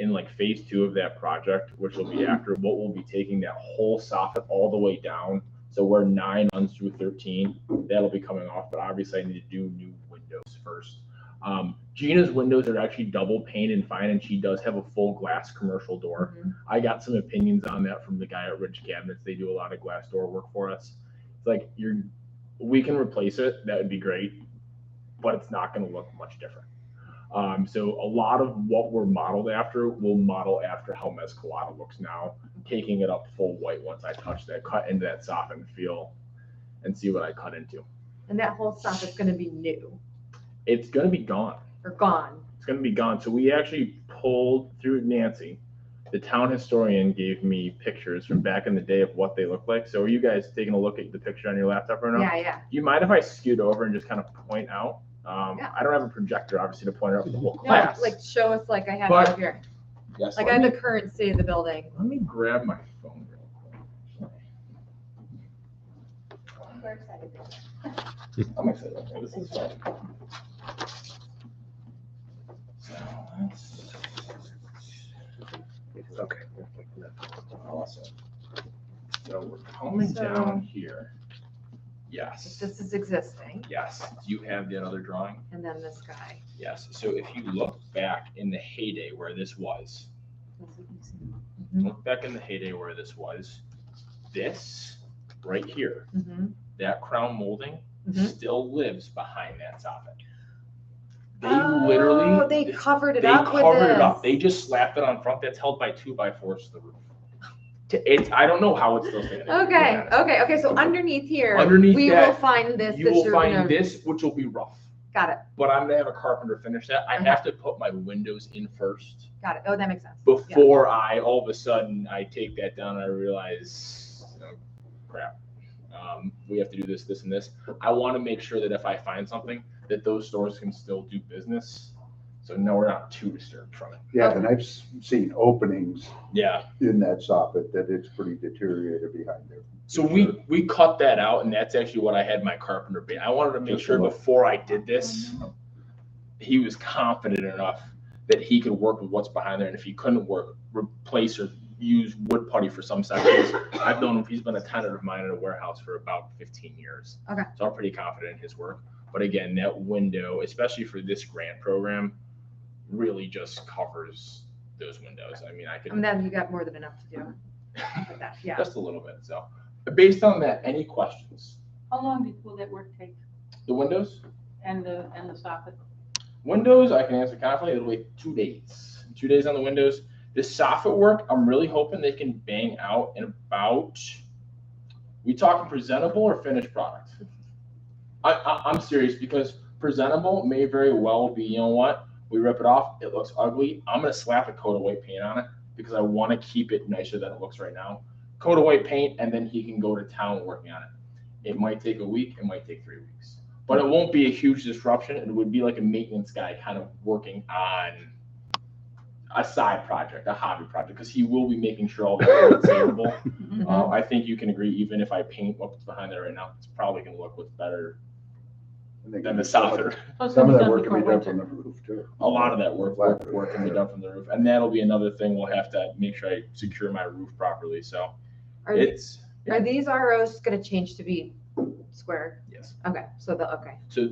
in like phase 2 of that project, which will be after, what we'll be taking that whole soffit all the way down. So we're 9 runs through 13. That'll be coming off, but obviously I need to do new windows first. Gina's windows are actually double pane and fine, and she does have a full glass commercial door. I got some opinions on that from the guy at Ridge Cabinets. They do a lot of glass door work for us. It's like, we can replace it. That would be great, but it's not going to look much different. So a lot of what we're modeled after will model after how Mescalata looks now, taking it up full white once I touch that, cut into that soffit and feel and see what I cut into. And that whole soffit is going to be new. It's going to be gone. Or gone. It's going to be gone. So we actually pulled through Nancy. The town historian gave me pictures from back in the day of what they look like. So are you guys taking a look at the picture on your laptop right now? Yeah, yeah. Do you mind if I scoot over and just kind of point out? Yeah. I don't have a projector, obviously, to point out for the whole class. No, like show us like I have But- up here. Yes. Like I have the current state of the building. Let me grab my phone real quick. We're excited. I'm excited. Okay, this is fun. So okay. Awesome. So we're coming down here. Yes. This is existing, Yes. Do you have that other drawing? and then this guy. Yes. So if you look back in the heyday where this was, Mhm. look back in the heyday where this was, this right here, that crown molding Mhm. still lives behind that soffit. They Oh, literally, they covered it they up with covered it this. up. They just slapped it on front. That's held by 2x4s to the roof. It's, I don't know how it's still standing. Okay, Yeah. okay. So underneath here, Underneath we that, will find this. You that will you're find gonna- this, which will be rough. Got it. But I'm gonna have a carpenter finish that. I have to put my windows in first Got it. Oh, that makes sense. before I all of a sudden I take that down and I realize, oh, crap. We have to do this, this, and this. I want to make sure that if I find something, that those stores can still do business. So no, we're not too disturbed from it. Yeah, and I've seen openings Yeah. in that soffit that it's pretty deteriorated behind there. So we cut that out, and that's actually what I had my carpenter be. I wanted to make Just sure a look. before I did this, he was confident enough that he could work with what's behind there, and if he couldn't work, replace or use wood putty for some sections. I've known him; he's been a tenant of mine in a warehouse for about 15 years. Okay. So I'm pretty confident in his work. But again, that window, especially for this grant program, really just covers those windows. I mean, I could And then you got more than enough to do with that. Yeah. just a little bit. So based on that, any questions? How long will that work take? The windows? And the soffit? Windows, I can answer confidently. It'll wait 2 days. 2 days on the windows. This soffit work, I'm really hoping they can bang out in about. We talking presentable or finished product? I'm serious because presentable may very well be. You know what? We rip it off. It looks ugly. I'm gonna slap a coat of white paint on it because I want to keep it nicer than it looks right now. Coat of white paint, and then he can go to town working on it. It might take a week. It might take 3 weeks. But it won't be a huge disruption. It would be like a maintenance guy kind of working on a side project, a hobby project, because he will be making sure all that is savable. I think you can agree, even if I paint what's behind there right now, it's probably going to look what's better than the soffit. Some of that work can be done from the roof too. A lot of that work can be done from the roof. And that'll be another thing. We'll have to make sure I secure my roof properly. So Are it's. Are these ROs going to change to be square? Yes. Okay. So okay. So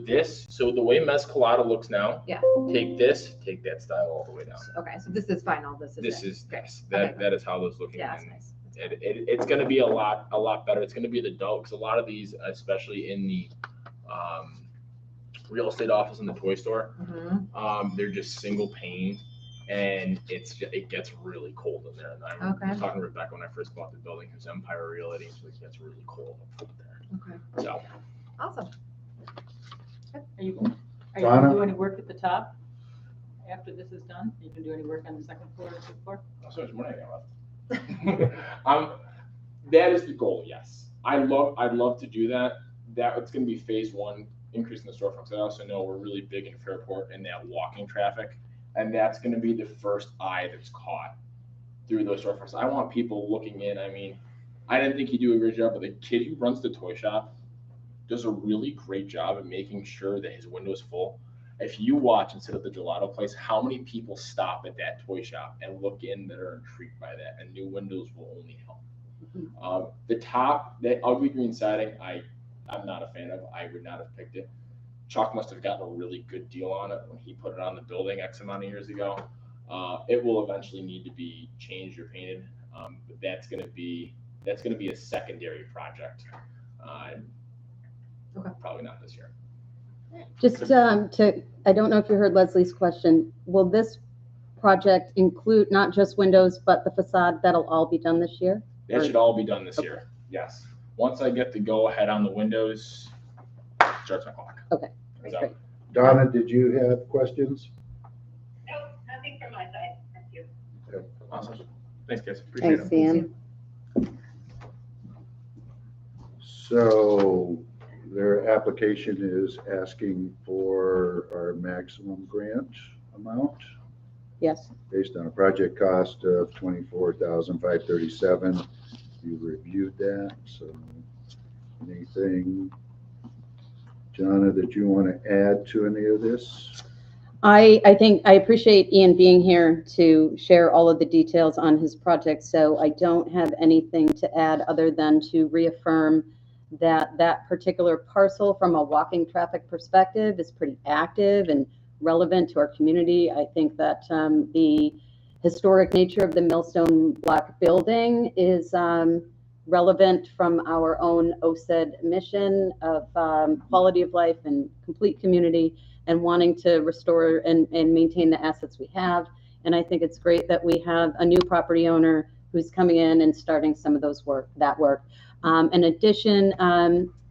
the way Mescalata looks now, Yeah. take that style all the way down. Okay. So this is final. This is it. Yes, that is how those looking. Yeah, that's and nice. It's going to be a lot better. It's going to be the dull, because a lot of these, especially in the real estate office and the toy store, they're just single pane, and it gets really cold in there. And I was talking to Rebecca when I first bought the building, because Empire Realty, so it gets really cold up there. Okay. So Awesome. Are you going Donna? to do any work at the top after this is done? Are you going to do any work on the second floor or third floor? not so much money I got left. That is the goal. Yes, I'd love to do that. It's going to be phase 1, increasing the storefronts. I also know we're really big in Fairport and that walking traffic, and that's going to be the first eye that's caught through those storefronts. I want people looking in. I mean, I didn't think he'd do a great job, but the kid who runs the toy shop does a really great job of making sure that his window is full. If you watch and sit at the gelato place, how many people stop at that toy shop and look in that are intrigued by that? And new windows will only help. The top, that ugly green siding, I'm not a fan of. I would not have picked it. Chuck must have gotten a really good deal on it when he put it on the building X amount of years ago. It will eventually need to be changed or painted, but that's going to be a secondary project. Okay. Probably not this year. Just I don't know if you heard Leslie's question. Will this project include not just windows, but the facade? That'll all be done this year? That should all be done this year. Yes. Once I get the go ahead on the windows, starts my clock. Okay. So, Great. Donna, did you have questions? No, nothing from my side. Thank you. awesome. Thanks, guys. Appreciate Thanks, it. Ian. So their application is asking for our maximum grant amount Yes. based on a project cost of $24,537. You reviewed that, so anything, Jonna, that you want to add to any of this? I think I appreciate Ian being here to share all of the details on his project. So I don't have anything to add other than to reaffirm that that particular parcel from a walking traffic perspective is pretty active and relevant to our community. I think that the historic nature of the Millstone Block building is relevant from our own OCED mission of quality of life and complete community and wanting to restore and maintain the assets we have. And I think it's great that we have a new property owner who's coming in and starting some of that work. In addition,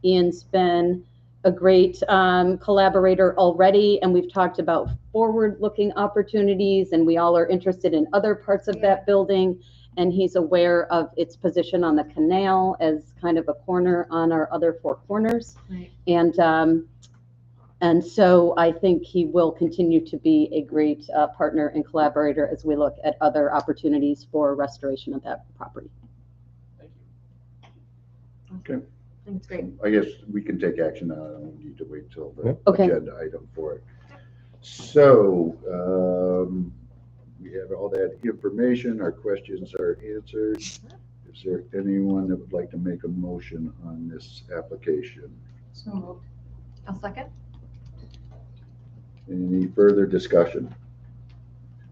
Ian's been a great collaborator already, and we've talked about forward-looking opportunities, and we all are interested in other parts of that building, and he's aware of its position on the canal as kind of a corner on our other four corners. Right. And so I think he will continue to be a great partner and collaborator as we look at other opportunities for restoration of that property. Thank you. Okay. I think it's great. I guess we can take action now. I don't need to wait till the Okay. agenda item for it. So we have all that information. Our questions are answered. Is there anyone that would like to make a motion on this application? So moved. I'll second. Any further discussion?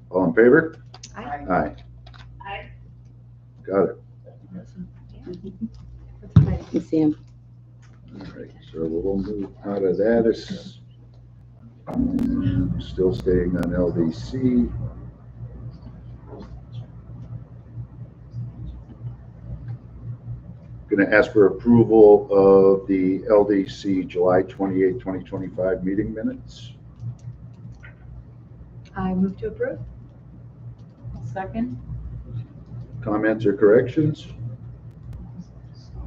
All in favor? Aye. Aye. Aye. Got it. That's exciting. You see him. All right, so we'll move out of that. It's still staying on LDC. Going to ask for approval of the LDC July 28, 2025 meeting minutes. I move to approve. Second. Comments or corrections?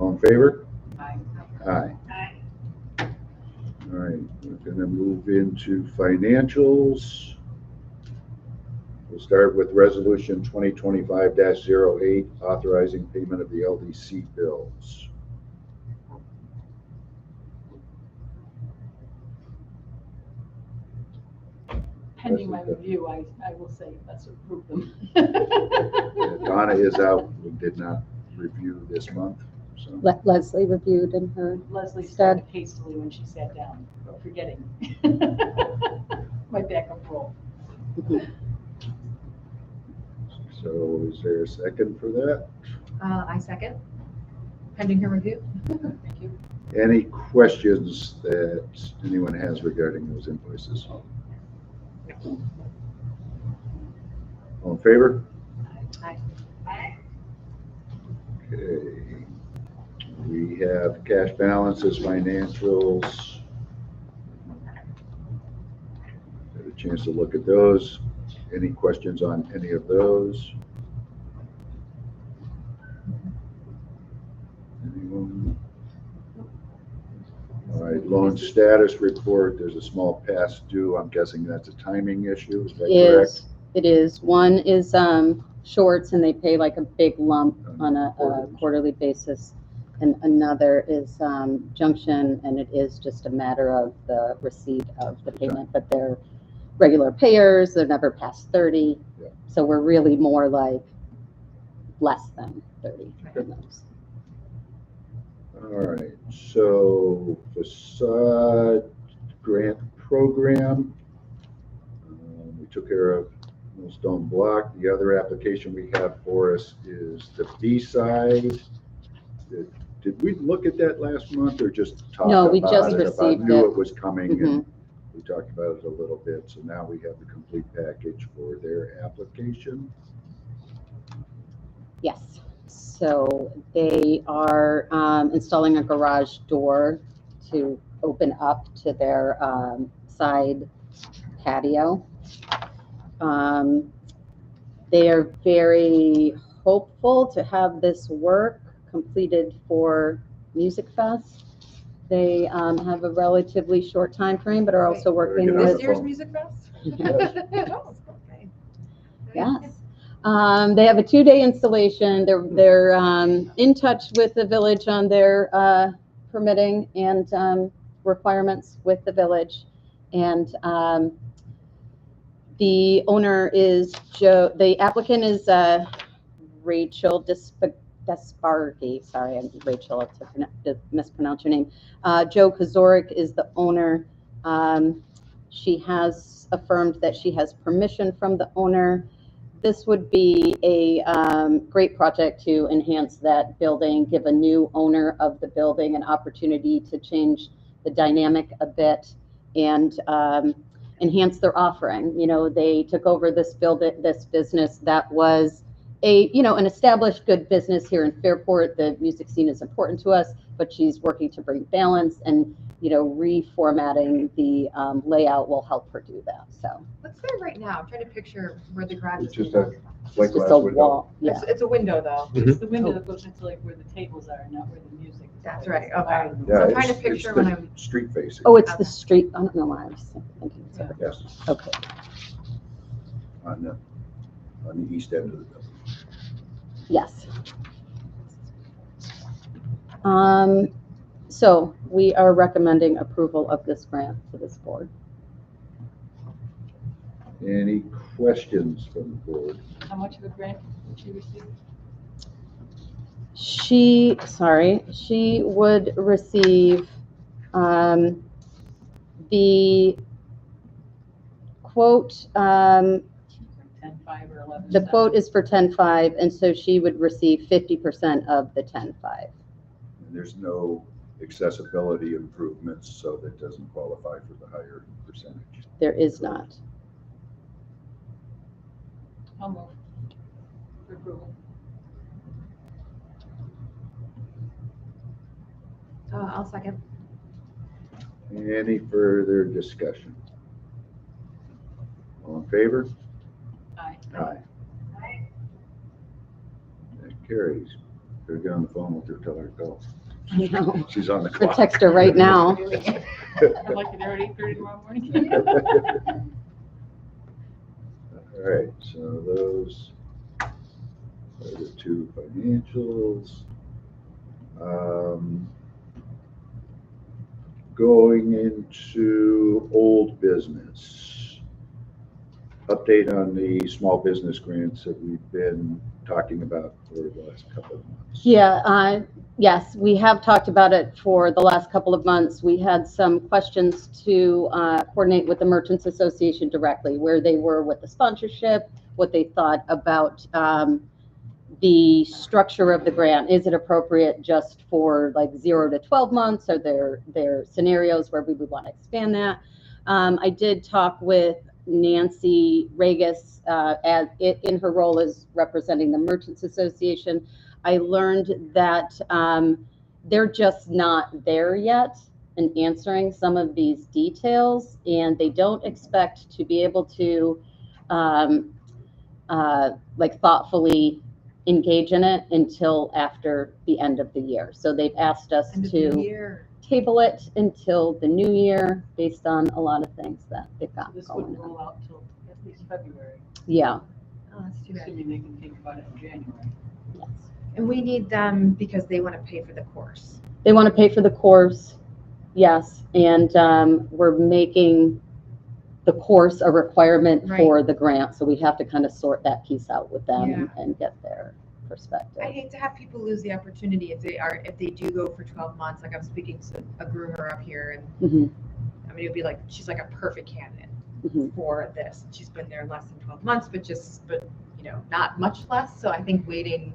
All in favor? Aye. Aye. Aye. All right, we're going to move into financials. We'll start with resolution 2025-08, authorizing payment of the LDC bills. Pending my review, I will say let's approve them. Donna is out. We did not review this month, so. Leslie reviewed in her. Leslie Sad. started hastily when she sat down, forgetting my backup role. So is there a second for that? I second. Pending her review. Thank you. Any questions that anyone has regarding those invoices? All in favor? Aye. Aye. Okay. We have cash balances, financials. Had a chance to look at those. Any questions on any of those? Anyone? All right, loan status report. There's a small past due. I'm guessing that's a timing issue. Is that correct? It is. One is shorts, and they pay like a big lump on a quarterly basis. and another is Junction, and it is just a matter of the receipt of the payment, but they're regular payers, they're never past 30. Yeah. So we're really more like less than 30 in those. All right, so facade grant program, we took care of Stone Block. The other application we have for us is the B side. Did we look at that last month or just talk No, about we just it? received Knew it. it was coming and we talked about it a little bit. So now we have the complete package for their application. Yes. So they are installing a garage door to open up to their side patio. They are very hopeful to have this work completed for Music Fest. They have a relatively short time frame, but are also working Get on This the with. year's phone. Music Fest? Yes. Oh, okay. Yes. They have a 2-day installation. They're in touch with the village on their permitting and requirements with the village. And the owner is Joe, the applicant is Rachel Despargi. Sorry, I'm Rachel to mispronounce your name. Joe Kazorik is the owner. She has affirmed that she has permission from the owner. This would be a great project to enhance that building, give a new owner of the building an opportunity to change the dynamic a bit and enhance their offering. You know, they took over this business that was an established good business here in Fairport. The music scene is important to us, but she's working to bring balance, and reformatting the layout will help her do that. So What's there right now? I'm trying to picture where the garage is. It's just gonna a go. like it's just glass a window. wall. Yeah. It's a window though. It's the window that goes into like where the tables are, not where the music is. That's Like, right, it's the okay. bottom. Yeah, I'm trying to it's picture the when I'm- street facing. Oh, it's the street. I don't know why I was thinking. Yeah. Yes, Okay. on the east end of the building. Yes. So we are recommending approval of this grant to this board. Any questions from the board? How much of a grant did she receive? She would receive the quote, 10.5 or 11. the quote is for 10.5, and so she would receive 50% of the 10.5. There's no accessibility improvements, so that doesn't qualify for the higher percentage. There is not. I'll move for approval. I'll second. Any further discussion? All in favor? Aye. Aye. That carries. Better get on the phone with her, tell her to go. I know. She's on the Or clock. text her right now. I'm like, they're at 8:30 tomorrow morning. All right, so those are the two financials. Going into old business. Update on the small business grants that we've been talking about for the last couple of months. Yeah, yes, we have talked about it for the last couple of months. We had some questions to coordinate with the Merchants Association directly, where they were with the sponsorship, what they thought about the structure of the grant. Is it appropriate just for like 0 to 12 months? Are there scenarios where we would want to expand that? I did talk with Nancy Regas in her role as representing the Merchants Association. I learned that they're just not there yet in answering some of these details, and they don't expect to be able to like thoughtfully engage in it until after the end of the year. So they've asked us End of the to year. table it until the new year based on a lot of things that they've got This going wouldn't on. roll out till at least February, Yeah. Oh, that's too bad. assuming they can think about it in January. Yes. And we need them because they want to pay for the course. They want to pay for the course, yes, and we're making the course a requirement Right. for the grant, so we have to kind of sort that piece out with them Yeah. and get their perspective. I hate to have people lose the opportunity if they do go for 12 months. Like I'm speaking to a groomer up here, and Mhm, I mean, it'd be like she's like a perfect candidate mhm. for this. She's been there less than 12 months, but not much less. So I think waiting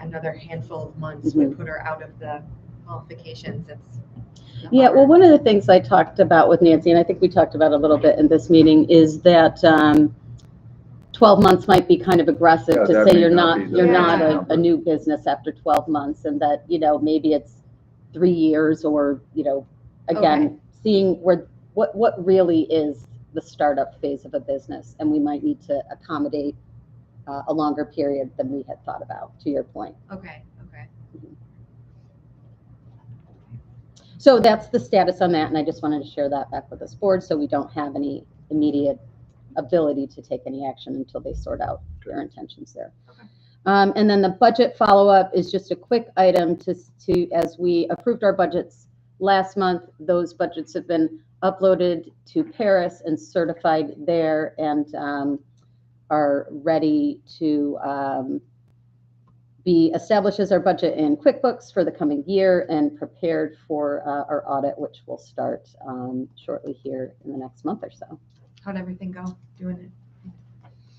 another handful of months would put her out of the qualifications. It's a Yeah, bummer. well, one of the things I talked about with Nancy, and I think we talked about a little bit in this meeting, is that 12 months might be kind of aggressive Yeah, to that say may you're not not be the you're right not number. a new business after 12 months, and that maybe it's 3 years, or again Okay. seeing what really is the startup phase of a business, and we might need to accommodate a longer period than we had thought about, to your point. Okay. So that's the status on that, and I just wanted to share that back with this board, so we don't have any immediate ability to take any action until they sort out their intentions there. And then the budget follow-up is just a quick item to as we approved our budgets last month, those budgets have been uploaded to Paris and certified there, and are ready to be established as our budget in QuickBooks for the coming year, and prepared for our audit, which will start shortly here in the next month or so. How'd everything go doing it?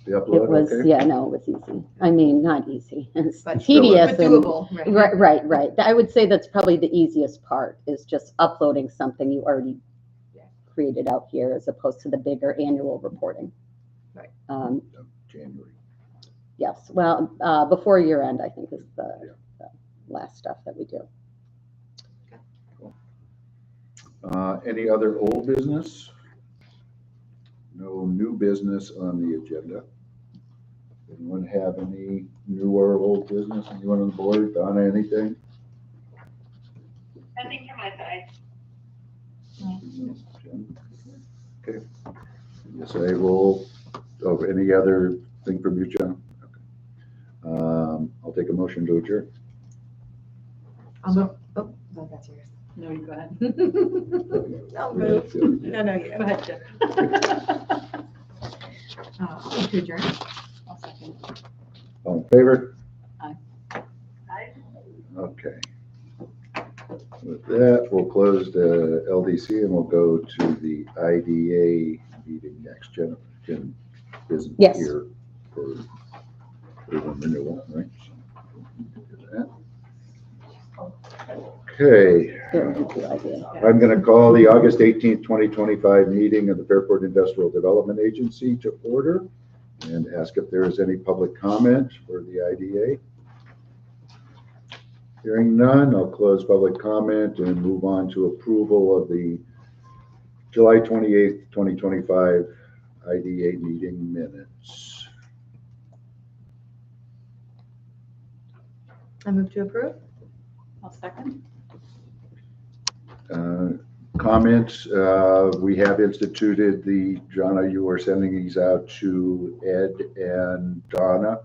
The upload, It was, okay? yeah, no, it was easy. I mean, not easy. It's But tedious. But doable. Right. I would say that's probably the easiest part, is just uploading something you already created out here, as opposed to the bigger annual reporting. Right. January. Yes, well, before year end, I think, is the last stuff that we do. Any other old business? No new business on the agenda. Anyone have any new or old business? Anyone on the board? Donna, anything? Nothing from my side. Okay. Yes, I will. Oh, any other thing from you, John? Okay. I'll take a motion to adjourn. No, that's yours. No, you go ahead. I'll move. No, you. Go ahead, Jeff. Move to adjourn. I'll second. All in favor? Aye. Okay. With that, we'll close the LDC and we'll go to the IDA meeting next. Jen isn't Yes. here for urban renewal, right? Okay. Very good idea. I'm going to call the August 18th, 2025 meeting of the Fairport Industrial Development Agency to order, and ask if there is any public comment for the IDA. Hearing none, I'll close public comment and move on to approval of the July 28th, 2025 IDA meeting minutes. I move to approve. I'll second. Comments, we have instituted Jonna, you are sending these out to Ed and Donna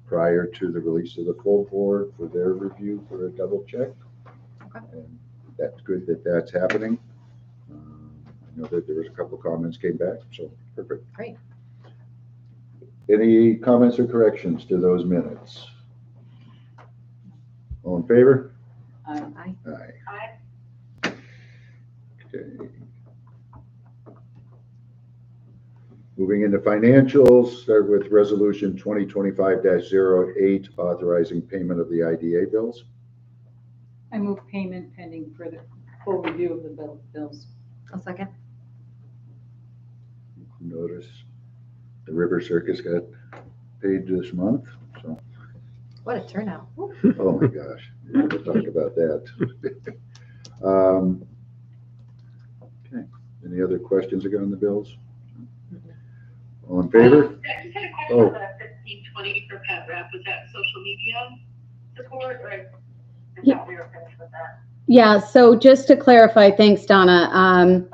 prior to the release of the full board for their review for a double check. Okay. And that's good that that's happening. I know that there was a couple comments came back, so perfect. Great. Any comments or corrections to those minutes? All in favor? Aye. Aye. Aye. Okay. Moving into financials, start with resolution 2025-08, authorizing payment of the IDA bills. I move payment pending for the full review of the bills. I'll second. Notice the River Circus got paid this month, so, What a turnout. oh my gosh, we'll talk about that. Okay, any other questions again on the bills? All in favor? I just had a question Oh. on the 1520 for pet rep. Was that social media support, or is that we were finished with that? Yeah, so just to clarify, thanks, Donna.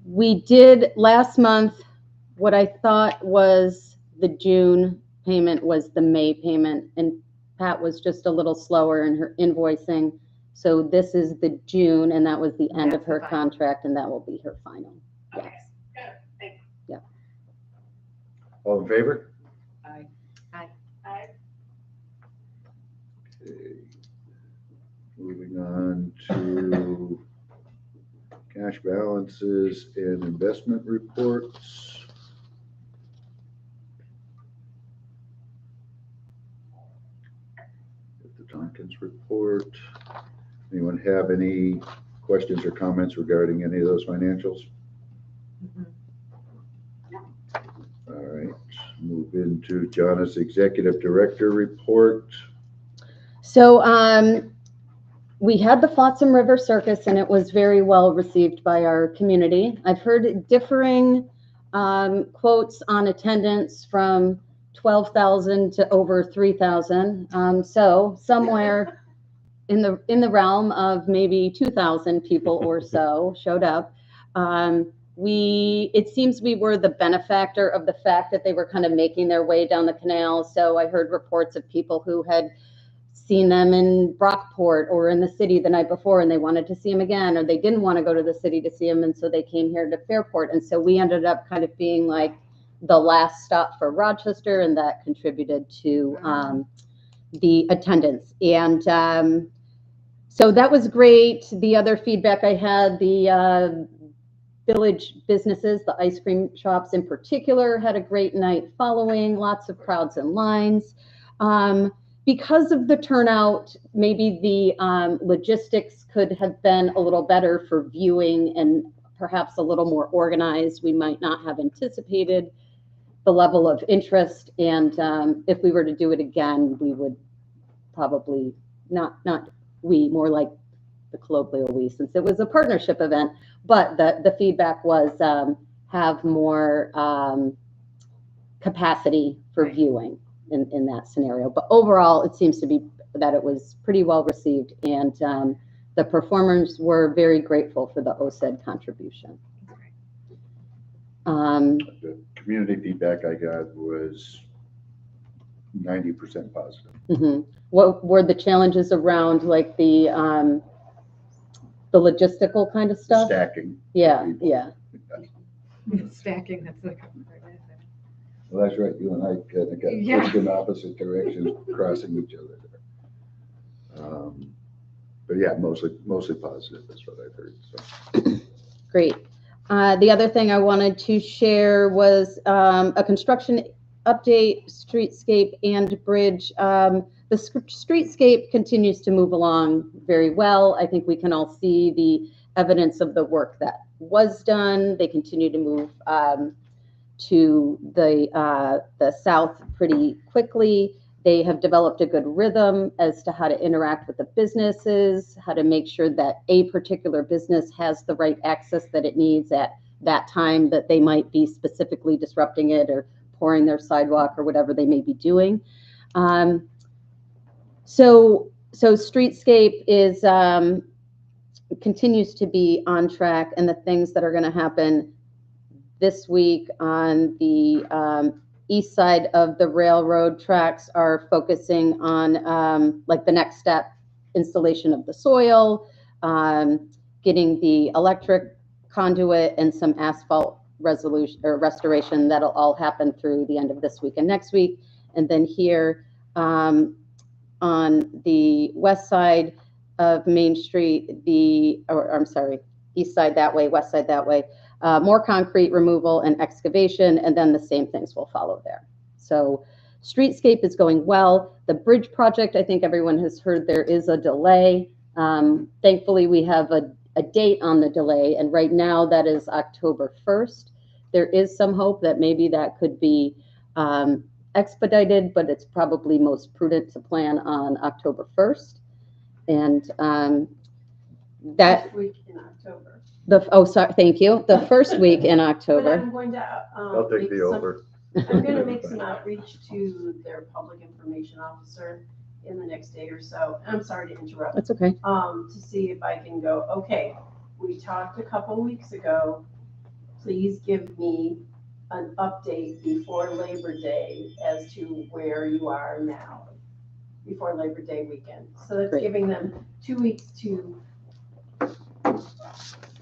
We did last month, what I thought was the June payment was the May payment, and Pat was just a little slower in her invoicing. So this is the June, and that was the end of That's the her final. contract, and that will be her final. Okay, Yes. good, thanks. All in favor? Aye. Aye. Okay. Moving on to cash balances and investment reports. The Tompkins report. Anyone have any questions or comments regarding any of those financials? Mhm. All right, move into Jana's executive director report. So we had the Flotsam River Circus, and it was very well received by our community. I've heard differing quotes on attendance from 12,000 to over 3,000. So somewhere in the realm of maybe 2,000 people or so showed up. It seems we were the benefactor of the fact that they were kind of making their way down the canal. So I heard reports of people who had seen them in Brockport or in the city the night before, and they wanted to see them again, or they didn't want to go to the city to see them, and so they came here to Fairport. And so we ended up kind of being like the last stop for Rochester, and that contributed to the attendance. And so that was great. The other feedback I had, the village businesses, the ice cream shops in particular, had a great night following, lots of crowds and lines. Because of the turnout, maybe the logistics could have been a little better for viewing and perhaps a little more organized. We might not have anticipated the level of interest. And if we were to do it again, we would probably not we, more like the colloquial we, since it was a partnership event. But the feedback was have more capacity for viewing in that scenario. But overall, it seems to be that it was pretty well received, and the performers were very grateful for the OCED contribution. The community feedback I got was 90% positive. Mm-hmm. What were the challenges around, like the logistical kind of stuff? Stacking. Yeah, yeah. Stacking, that's like. Well, that's right. You and I kind of got Yeah. pushed in opposite directions, crossing each other there. But yeah, mostly positive. That's what I've heard. So. Great. The other thing I wanted to share was a construction update, streetscape and bridge. The streetscape continues to move along very well. I think we can all see the evidence of the work that was done. They continue to move to the south pretty quickly. They have developed a good rhythm as to how to interact with the businesses, how to make sure that a particular business has the right access that it needs at that time that they might be specifically disrupting it or pouring their sidewalk or whatever they may be doing. So streetscape is continues to be on track, and the things that are going to happen this week on the east side of the railroad tracks are focusing on like the next step, installation of the soil, getting the electric conduit and some asphalt resolution or restoration. That'll all happen through the end of this week and next week. And then here on the west side of Main Street, east side that way, west side that way, more concrete removal and excavation, and then the same things will follow there. So streetscape is going well. The bridge project, I think everyone has heard there is a delay. Thankfully, we have a date on the delay, and right now that is October 1st. There is some hope that maybe that could be expedited, but it's probably most prudent to plan on October 1st. And that First week in October. Thank you. The first week in But October. I'm going to. I'll take the over. I'm going to make some outreach to their public information officer in the next day or so. I'm sorry to interrupt. That's okay. To see if I can go, okay, we talked a couple weeks ago. Please give me an update before Labor Day as to where you are now. before Labor Day weekend. So that's Great. giving them 2 weeks to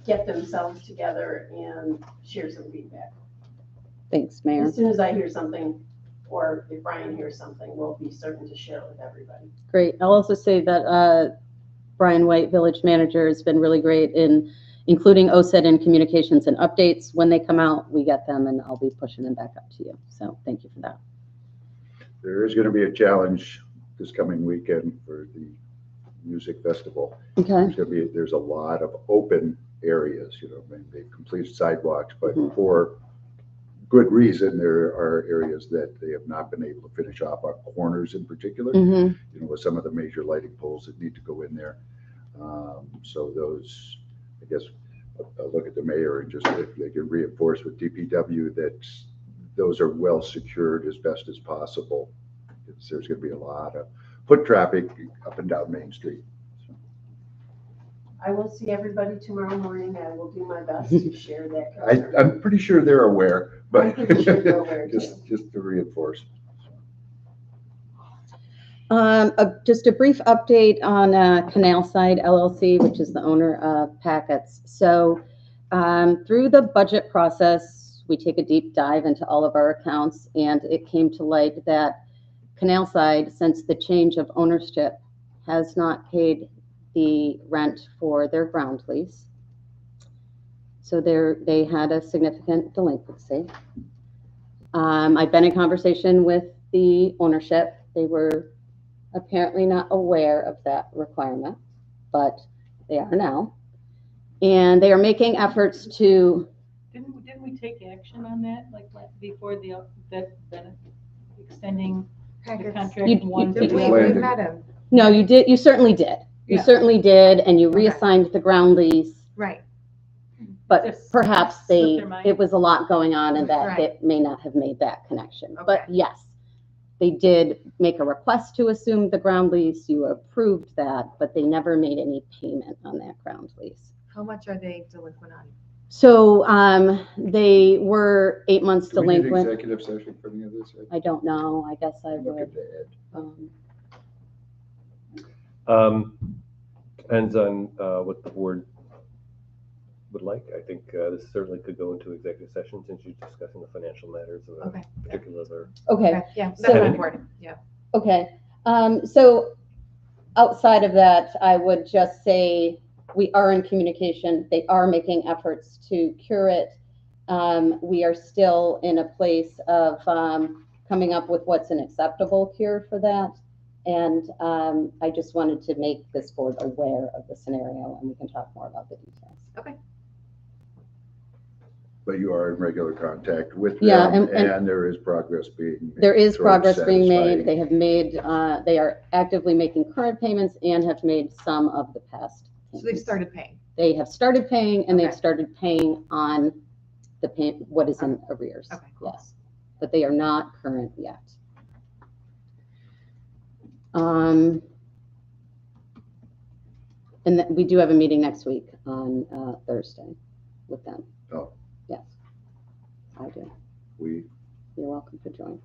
get themselves together and share some feedback. Thanks, Mayor. As soon as I hear something, or if Brian hears something, we'll be certain to share it with everybody. Great. I'll also say that Brian White, Village Manager, has been really great in including OCED in communications and updates. When they come out, we get them, and I'll be pushing them back up to you. So thank you for that. There is going to be a challenge this coming weekend for the music festival. Okay. There's a lot of open areas, you know, they've completed sidewalks, but Mhm. for good reason, there are areas that they have not been able to finish off on corners in particular, Mm-hmm. you know, with some of the major lighting poles that need to go in there. So those, I guess, I'll look at the mayor and just if they can reinforce with DPW that those are well secured as best as possible. There's going to be a lot of foot traffic up and down Main Street. I will see everybody tomorrow morning. I will do my best to share that. concern. I'm pretty sure they're aware, but I'm pretty sure they're aware, just to reinforce. Just a brief update on Canal Side LLC, which is the owner of Packets. So through the budget process, we take a deep dive into all of our accounts, and it came to light that Canal Side, since the change of ownership, has not paid the rent for their ground lease. So they had a significant delinquency. I've been in conversation with the ownership. They were apparently not aware of that requirement, but they are now. And they are making efforts to. Didn't we take action on that, like before that extending the contract You- from one you- to We the landed. other? met him, No, you did. You certainly did. You Yeah. certainly did, and you Okay. reassigned the ground lease. right. But Just perhaps slipped their mind. it was a lot going on, and that Right. it may not have made that connection. Okay. But yes, they did make a request to assume the ground lease. You approved that, but they never made any payment on that ground lease. How much are they delinquent on? So they were 8 months Do we need delinquent. executive session for any of this? I don't know. I guess I Look at would. that. Depends on what the board would like. I think this certainly could go into executive session since you're discussing the financial matters of a Okay. particular. Okay. Yeah, that's So- important, yeah. Okay. So outside of that, I would just say we are in communication. They are making efforts to cure it. We are still in a place of coming up with what's an acceptable cure for that. And I just wanted to make this board aware of the scenario, and we can talk more about the details. But you are in regular contact with Yeah, them, and- and there is progress being made. There is towards progress being satisfying- made. They have made, they are actively making current payments and have made some of the past So they've payments. started paying. They have started paying, and they've Okay. started paying on the what is in arrears. Okay, cool. Yes, but they are not current yet. And then we do have a meeting next week on Thursday with them. Oh. Yes, I do. We, You're welcome to join.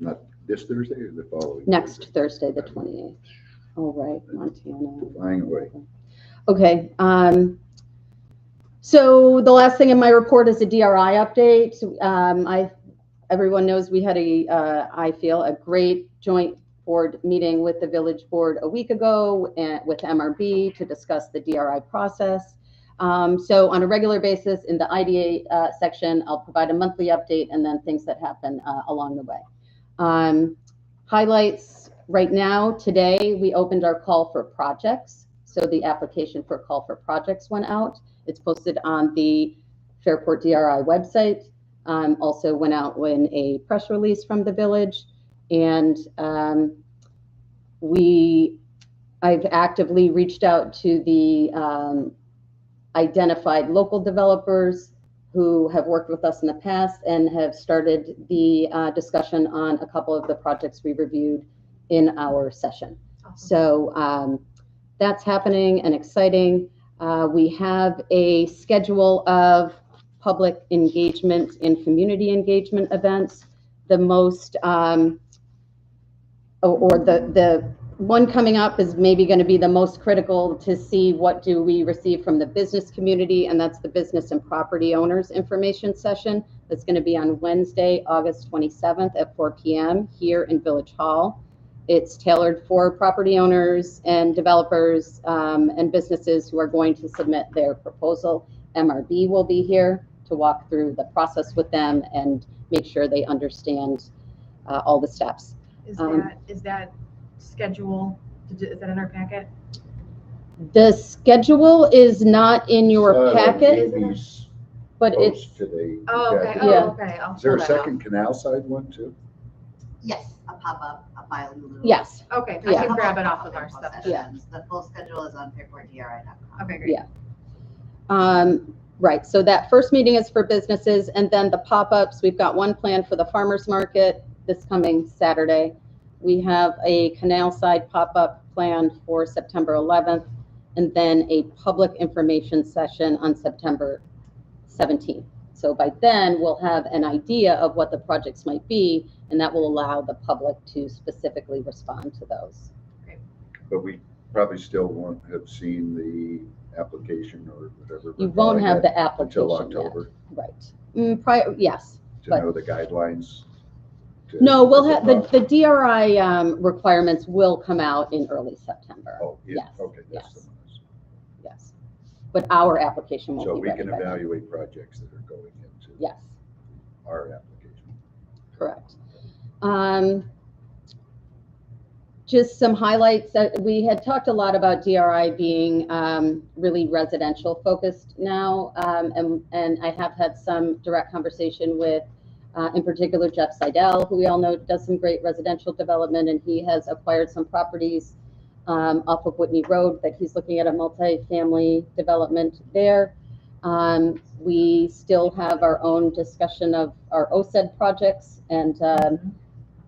not this Thursday or the following? Next Thursday, the 28th. All right, Montana. Flying away. Okay, so the last thing in my report is a DRI update. Everyone knows we had I feel, a great joint board meeting with the village board a week ago and with MRB to discuss the DRI process. So on a regular basis in the IDA section, I'll provide a monthly update and then things that happen along the way. Highlights right now, today, we opened our call for projects. So the application for call for projects went out. It's posted on the Fairport DRI website. Also went out in a press release from the village. And I've actively reached out to the identified local developers who have worked with us in the past and have started the discussion on a couple of the projects we reviewed in our session. Awesome. So that's happening and exciting. We have a schedule of public engagement and community engagement events. The most or the one coming up is maybe going to be the most critical to see what do we receive from the business community, and that's the business and property owners information session. That's going to be on Wednesday, August 27th at 4 p.m. here in Village Hall. It's tailored for property owners and developers and businesses who are going to submit their proposal. MRB will be here to walk through the process with them and make sure they understand all the steps. Is that schedule, is that in our packet? The schedule is not in your packet, Amy's but post it's, today. Oh, okay, Yeah. oh, okay. I'll Is there pull a that second canal side one too? Yes, a pop-up, a Bilu. yes. out. Okay, I Yeah. can grab it off of our stuff. Yeah. The full schedule is on fairportdri.com. Okay, great. Yeah. Right, so that first meeting is for businesses, and then the pop-ups, we've got one planned for the farmers market this coming Saturday. We have a canal side pop-up planned for September 11th, and then a public information session on September 17th. So by then, we'll have an idea of what the projects might be, and that will allow the public to specifically respond to those. But we probably still won't have seen the application or whatever. You won't have the application until yet. October Right. Yes. to but- know the guidelines. No, we'll have, the DRI requirements will come out in early September. Oh, yeah, Yes, okay. That's yes. the ones. Yes. But our application won't So be we ready can by then. evaluate projects that are going into Yes, our application. correct. Just some highlights that we had talked a lot about DRI being really residential focused now. And I have had some direct conversation with, in particular, Jeff Seidel, who we all know does some great residential development, and he has acquired some properties off of Whitney Road that he's looking at a multi-family development there. We still have our own discussion of our OCED projects and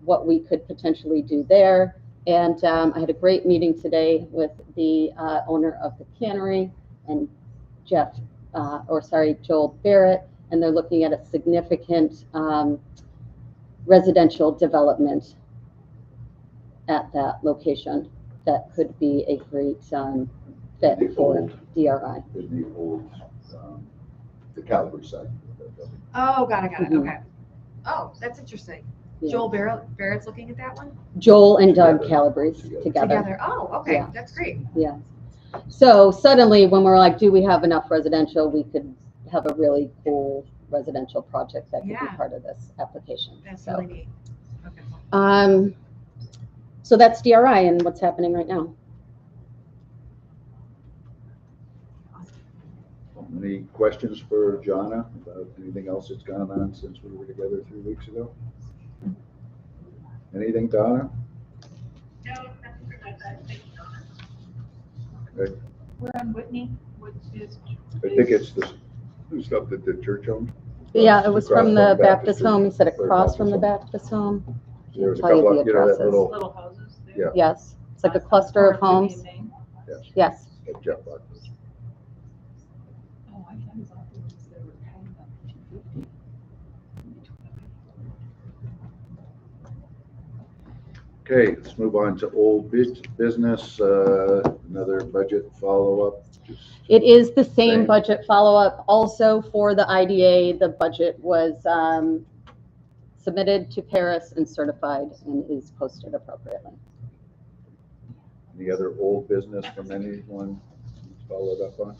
what we could potentially do there. And I had a great meeting today with the owner of the cannery and Joel Barrett, and they're looking at a significant residential development at that location that could be a great fit for DRI. In the old, the Calvary side. Oh, got it, Mhm. okay. Oh, that's interesting. Yeah. Joel Barrett's looking at that one? Joel and Doug Together. Calabrese together. Together, oh, okay, Yeah. that's great. Yeah. So suddenly, when we're like, do we have enough residential? We could have a really cool residential project that could be Yeah. part of this application. That's So, really neat. Okay. So that's DRI and what's happening right now. Any questions for Jonna about anything else that's gone on since we were together 3 weeks ago? Anything, Donna? No, nothing for my side. Thank you. Okay. We're on Whitney, which is. I think it's the stuff that the church owned. Yeah, it was from the Baptist Church. home. You said Or across from the Baptist Baptist home. There was a Tell you couple the of, you know, that addresses. little, Little houses there. Yeah. Yes, it's like a cluster of homes. yes, Yes. that Jeff bought those. Oh, I thought it was they were kind of 250. Okay, let's move on to old business, another budget follow-up. It is the same Same. budget follow-up. Also for the IDA, the budget was submitted to Paris and certified and is posted appropriately. Any other old business from anyone followed up on?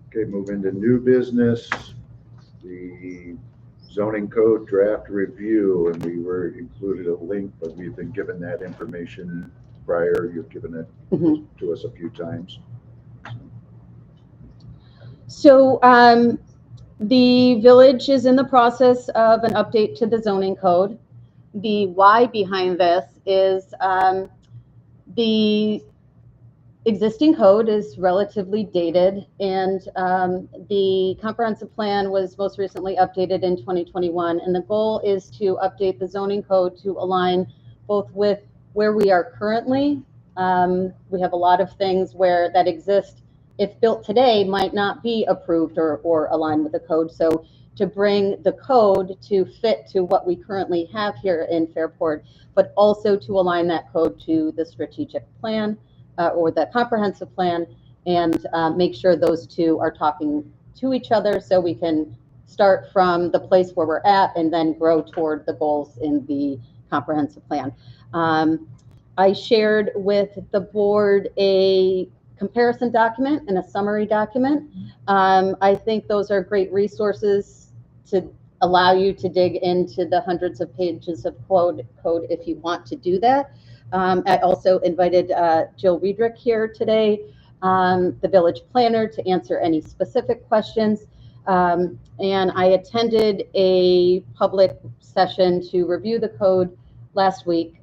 Okay, move into new business, the zoning code draft review, and we were included a link, but we've been given that information prior. You've given it Mhm. to us a few times. So the village is in the process of an update to the zoning code. The why behind this is the existing code is relatively dated, and the comprehensive plan was most recently updated in 2021. And the goal is to update the zoning code to align both with where we are currently. We have a lot of things that exist, if built today, might not be approved or aligned with the code. So to bring the code to fit to what we currently have here in Fairport, but also to align that code to the strategic plan or the comprehensive plan, and make sure those two are talking to each other so we can start from the place where we're at and then grow toward the goals in the comprehensive plan. I shared with the board a comparison document and a summary document. I think those are great resources to allow you to dig into the hundreds of pages of code if you want to do that. I also invited Jill Riedrich here today, the village planner, to answer any specific questions. And I attended a public session to review the code last week,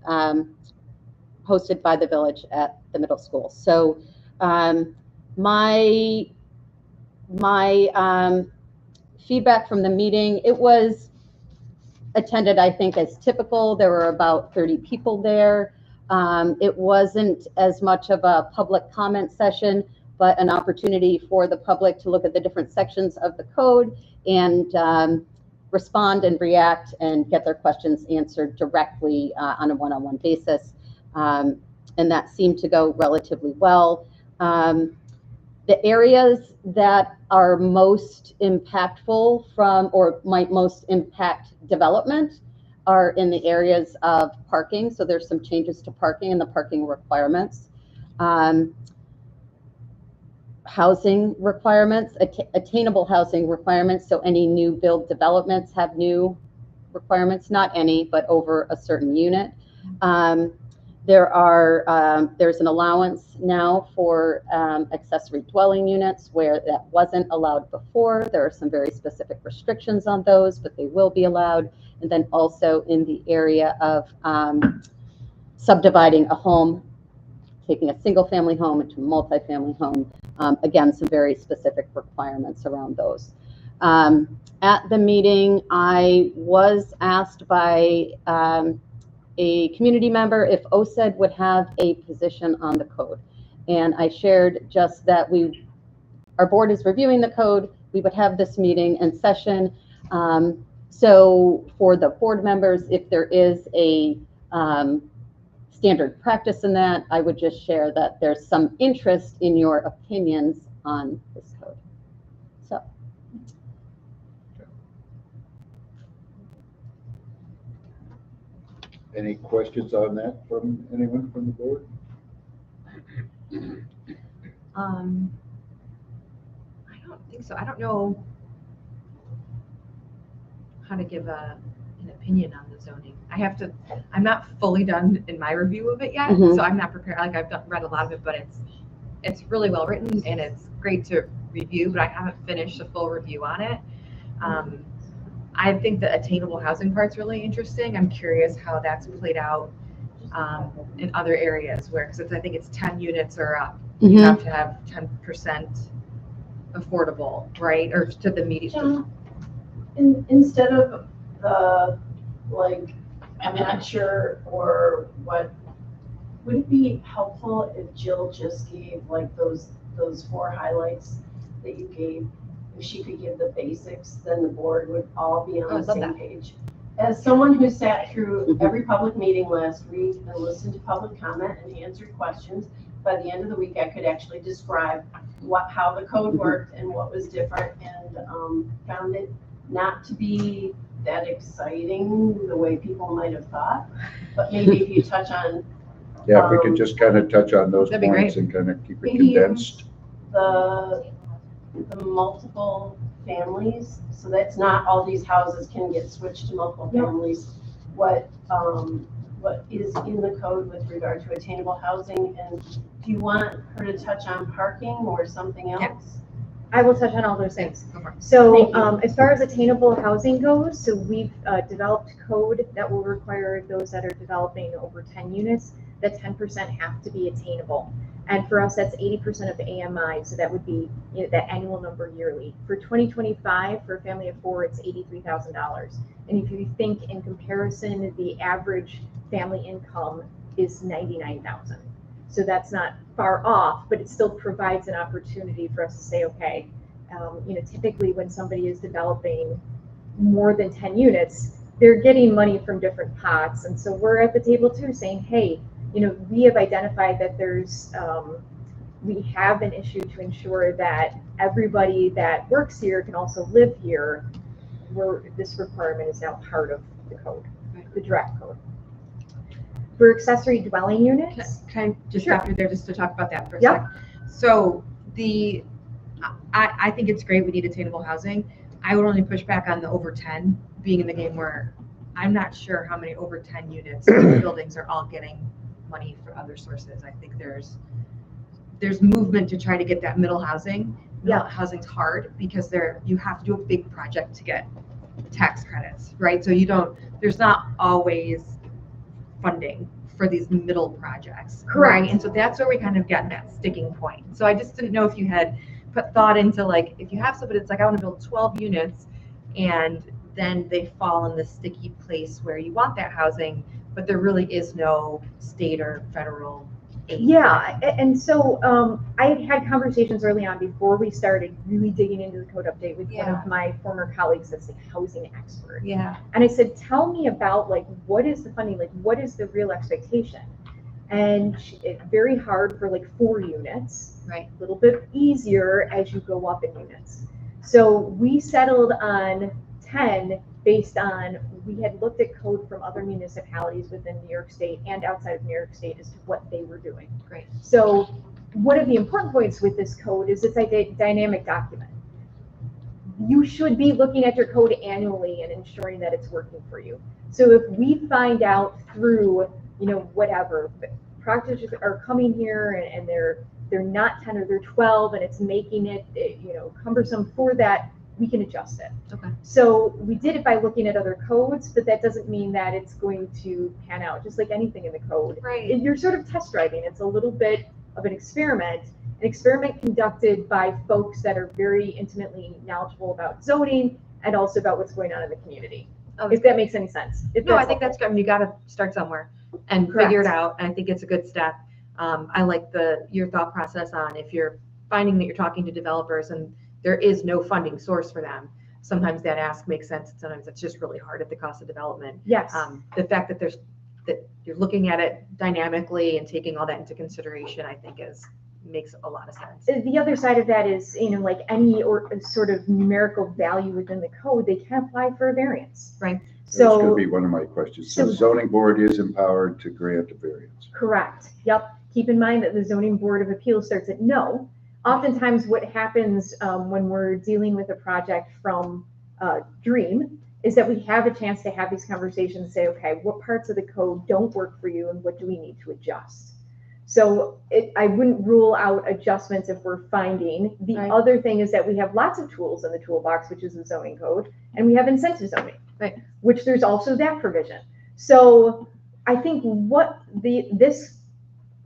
hosted by the village at the middle school. So my feedback from the meeting, it was attended, I think, as typical. There were about 30 people there. It wasn't as much of a public comment session, but an opportunity for the public to look at the different sections of the code and respond and react and get their questions answered directly on a one-on-one basis. And that seemed to go relatively well. The areas that are most impactful from, or might most impact development, are in the areas of parking. So there's some changes to parking and the parking requirements. Housing requirements, attainable housing requirements. So any new build developments have new requirements, not any, but over a certain unit. There's an allowance now for accessory dwelling units where that wasn't allowed before. There are some very specific restrictions on those, but they will be allowed. And then also in the area of subdividing a home, taking a single family home into a multifamily home, again, some very specific requirements around those. At the meeting, I was asked by a community member if OCED would have a position on the code. And I shared just that our board is reviewing the code. We would have this meeting and session. So for the board members, if there is a standard practice in that, I would just share that there's some interest in your opinions on this code. So. Any questions on that from anyone from the board? I don't think so. I don't know how to give an opinion on the zoning. I'm not fully done in my review of it yet, so I'm not prepared. Like, I've read a lot of it, but it's really well written and it's great to review, but I haven't finished a full review on it. I think the attainable housing part's really interesting. I'm curious how that's played out in other areas where, because I think it's 10 units or up, you have to have 10% affordable, right? Or to the median. Instead of the, like, I'm not sure, or what, would it be helpful if Jill just gave like those 4 highlights that you gave? If she could give the basics, then the board would all be on the same page. As someone who sat through every public meeting last week and listened to public comment and answered questions, by the end of the week I could actually describe how the code worked and what was different, and found it not to be that exciting the way people might have thought. But maybe if you touch on yeah, if we could just kind of touch on those points and kind of keep it condensed. The multiple families, so that's not all these houses can get switched to multiple families. What is in the code with regard to attainable housing, and do you want her to touch on parking or something else? Yep. I will touch on all those things. So as far as attainable housing goes, so we've developed code that will require those that are developing over 10 units, that 10% have to be attainable. And for us, that's 80% of AMI, so that would be that annual number yearly. For 2025, for a family of 4, it's $83,000. And if you think in comparison, the average family income is $99,000. So that's not far off, but it still provides an opportunity for us to say, okay, typically when somebody is developing more than 10 units, they're getting money from different pots. And so we're at the table too saying, hey, you know, we have identified that there's, we have an issue to ensure that everybody that works here can also live here, where this requirement is now part of the code, the direct code. For accessory dwelling units. Can I just Sure. stop you there just to talk about that for a Yep. sec? So I think it's great we need attainable housing. I would only push back on the over 10 being in the game where I'm not sure how many over 10 units buildings are all getting money from other sources. I think there's movement to try to get that middle housing. Middle housing's hard because you have to do a big project to get tax credits, right? So there's not always funding for these middle projects. Correct. Right? And so that's where we kind of get that sticking point. So I just didn't know if you had put thought into, like, if you have somebody that's like, I want to build 12 units, and then they fall in the sticky place where you want that housing, but there really is no state or federal aid. Yeah, and so I had conversations early on before we started really digging into the code update with one of my former colleagues that's a housing expert. Yeah. And I said, tell me about, like, what is the funding, like, what is the real expectation? And it's very hard for like 4 units, right? A little bit easier as you go up in units. So we settled on 10 based on, we had looked at code from other municipalities within New York State and outside of New York State as to what they were doing. Great. So one of the important points with this code is it's a dynamic document. You should be looking at your code annually and ensuring that it's working for you. So if we find out through, you know, whatever, projects are coming here and they're not 10 or they're 12 and it's making it, you know, cumbersome for that, we can adjust it. Okay. So we did it by looking at other codes, but that doesn't mean that it's going to pan out, just like anything in the code. Right. You're sort of test driving. It's a little bit of an experiment conducted by folks that are very intimately knowledgeable about zoning and also about what's going on in the community. Oh, if that makes any sense. No, I think that's good. I mean, you got to start somewhere and figure it out. And I think it's a good step. I like your thought process on if you're finding that you're talking to developers and there is no funding source for them. Sometimes that ask makes sense. And sometimes it's just really hard at the cost of development. Yes. The fact that you're looking at it dynamically and taking all that into consideration, I think makes a lot of sense. The other side of that is, you know, like any sort of numerical value within the code, they can apply for a variance. Right. So that's going to be one of my questions. So the zoning board is empowered to grant a variance. Correct. Yep. Keep in mind that the zoning board of appeals starts at no. Oftentimes what happens when we're dealing with a project from Dream is that we have a chance to have these conversations and say, okay, what parts of the code don't work for you and what do we need to adjust? So I wouldn't rule out adjustments if we're finding. The other thing is that we have lots of tools in the toolbox, which is the zoning code, and we have incentive zoning, which there's also that provision. So I think what this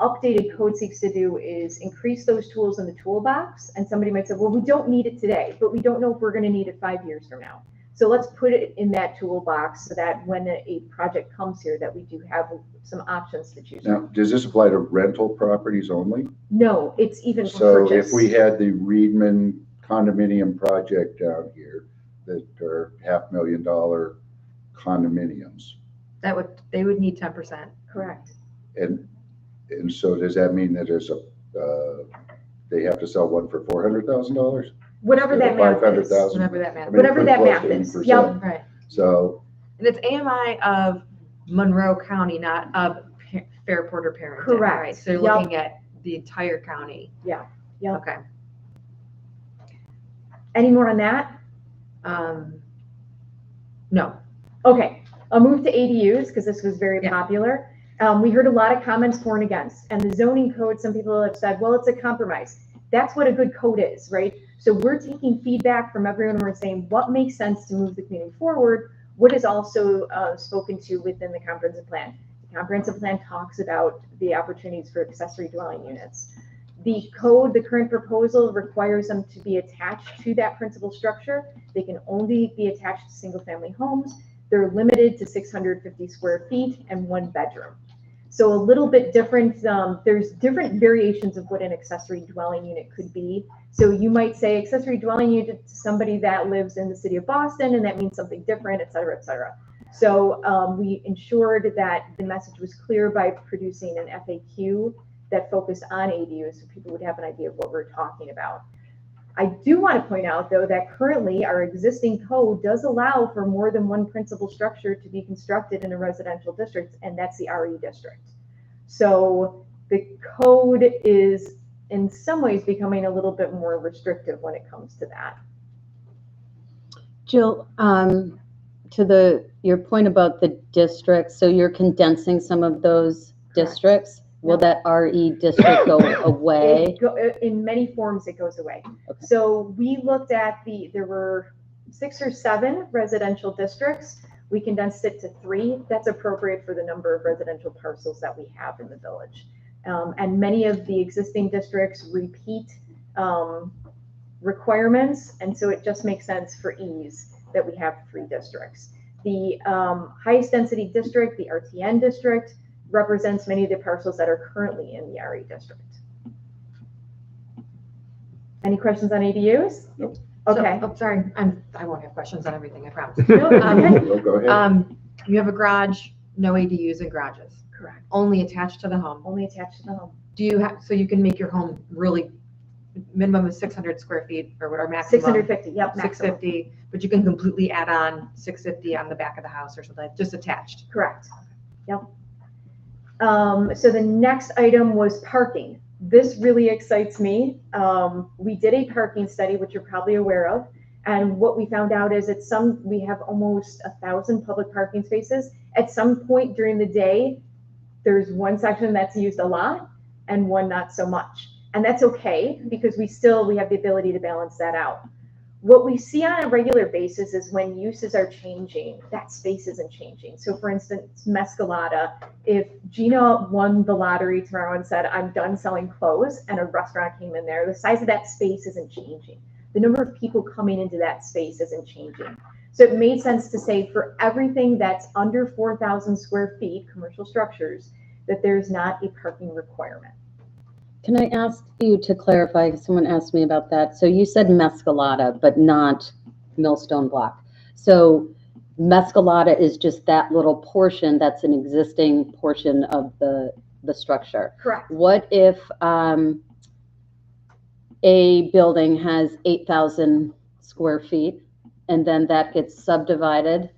updated code seeks to do is increase those tools in the toolbox. And somebody might say, well, we don't need it today, but we don't know if we're going to need it 5 years from now. So let's put it in that toolbox so that when a project comes here, that we do have some options to choose. Now, does this apply to rental properties only? No, it's even for so purchase. If we had the Reedman condominium project down here that are $500,000 condominiums. They would need 10%. Correct. And so does that mean that there's they have to sell one for $400,000? Whatever that math is. Whatever that math is. Whatever that math is. Yep. Right. So. And it's AMI of Monroe County, not of Fairport or Parenton. Correct. Right. So you're looking at the entire county. Yeah. Yeah. Okay. Any more on that? No. Okay. I'll move to ADUs because this was very popular. We heard a lot of comments for and against, and the zoning code, some people have said, well, it's a compromise. That's what a good code is, right? So we're taking feedback from everyone. We're saying what makes sense to move the community forward. What is also spoken to within the comprehensive plan. The comprehensive plan talks about the opportunities for accessory dwelling units. The code, the current proposal requires them to be attached to that principal structure. They can only be attached to single family homes. They're limited to 650 square feet and 1 bedroom. So a little bit different, there's different variations of what an accessory dwelling unit could be. So you might say accessory dwelling unit to somebody that lives in the city of Boston, and that means something different, et cetera, et cetera. So we ensured that the message was clear by producing an FAQ that focused on ADUs, so people would have an idea of what we're talking about. I do want to point out, though, that currently our existing code does allow for more than one principal structure to be constructed in a residential district, and that's the RE district. So the code is in some ways becoming a little bit more restrictive when it comes to that. Jill, to your point about the districts, so you're condensing some of those districts. Will that RE district go away? In many forms, it goes away. Okay. So we looked at there were 6 or 7 residential districts. We condensed it to 3. That's appropriate for the number of residential parcels that we have in the village. And many of the existing districts repeat requirements. And so it just makes sense for ease that we have 3 districts. The highest density district, the RTN district, represents many of the parcels that are currently in the RE district. Any questions on ADUs? Nope. Okay. So, oh, sorry, I won't have questions on everything, I promise. No, Go ahead. You have a garage, no ADUs in garages, correct. only attached to the home. Only attached to the home. Do you have, so you can make your home really, minimum of 600 square feet or whatever, maximum? 650, yep, maximum. 650, but you can completely add on 650 on the back of the house or something, just attached. Correct. Yep. So the next item was parking. This really excites me. We did a parking study, which you're probably aware of. And what we found out is we have almost 1,000 public parking spaces. At some point during the day, there's one section that's used a lot and one not so much. And that's okay, because we have the ability to balance that out. What we see on a regular basis is when uses are changing, that space isn't changing. So for instance, Mescalata, if Gina won the lottery tomorrow and said, I'm done selling clothes, and a restaurant came in there, the size of that space isn't changing. The number of people coming into that space isn't changing. So it made sense to say for everything that's under 4,000 square feet, commercial structures, that there's not a parking requirement. Can I ask you to clarify? Someone asked me about that. So you said Mescalata, but not Millstone Block. So Mescalata is just that little portion that's an existing portion of the structure. Correct. What if a building has 8,000 square feet and then that gets subdivided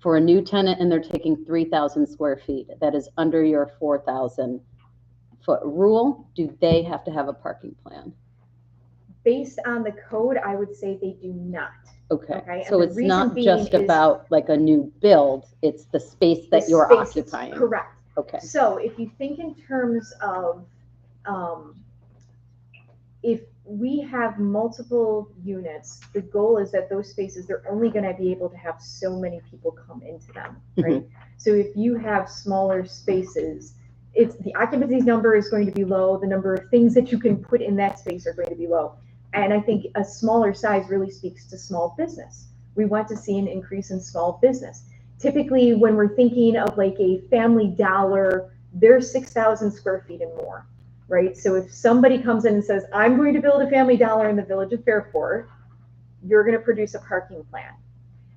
for a new tenant and they're taking 3,000 square feet? That is under your 4,000 foot rule. Do they have to have a parking plan? Based on the code, I would say they do not. Okay. So it's not just about like a new build, it's the space that you're occupying. Correct. Okay. So if you think in terms of, if we have multiple units, the goal is that those spaces, they're only going to be able to have so many people come into them, right? Mm-hmm. So if you have smaller spaces, the occupancy number is going to be low. The number of things that you can put in that space are going to be low. And I think a smaller size really speaks to small business. We want to see an increase in small business. Typically, when we're thinking of like a Family Dollar, they're 6,000 square feet and more, right? So if somebody comes in and says, I'm going to build a Family Dollar in the village of Fairport, you're going to produce a parking plan.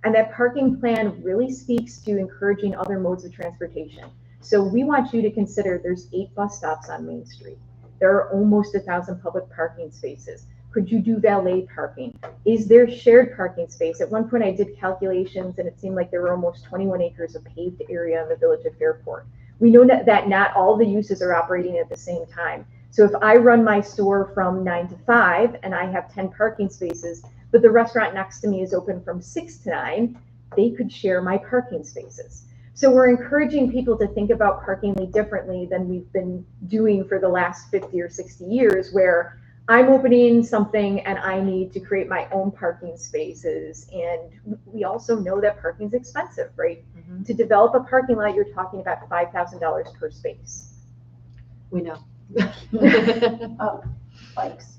And that parking plan really speaks to encouraging other modes of transportation. So we want you to consider there's 8 bus stops on Main Street. There are almost 1,000 public parking spaces. Could you do valet parking? Is there shared parking space? At one point I did calculations and it seemed like there were almost 21 acres of paved area in the village of Fairport. We know that not all the uses are operating at the same time. So if I run my store from 9 to 5 and I have 10 parking spaces, but the restaurant next to me is open from 6 to 9, they could share my parking spaces. So we're encouraging people to think about parking differently than we've been doing for the last 50 or 60 years, where I'm opening something and I need to create my own parking spaces. And we also know that parking is expensive, right? Mm-hmm. To develop a parking lot, you're talking about $5,000 per space. We know. Bikes.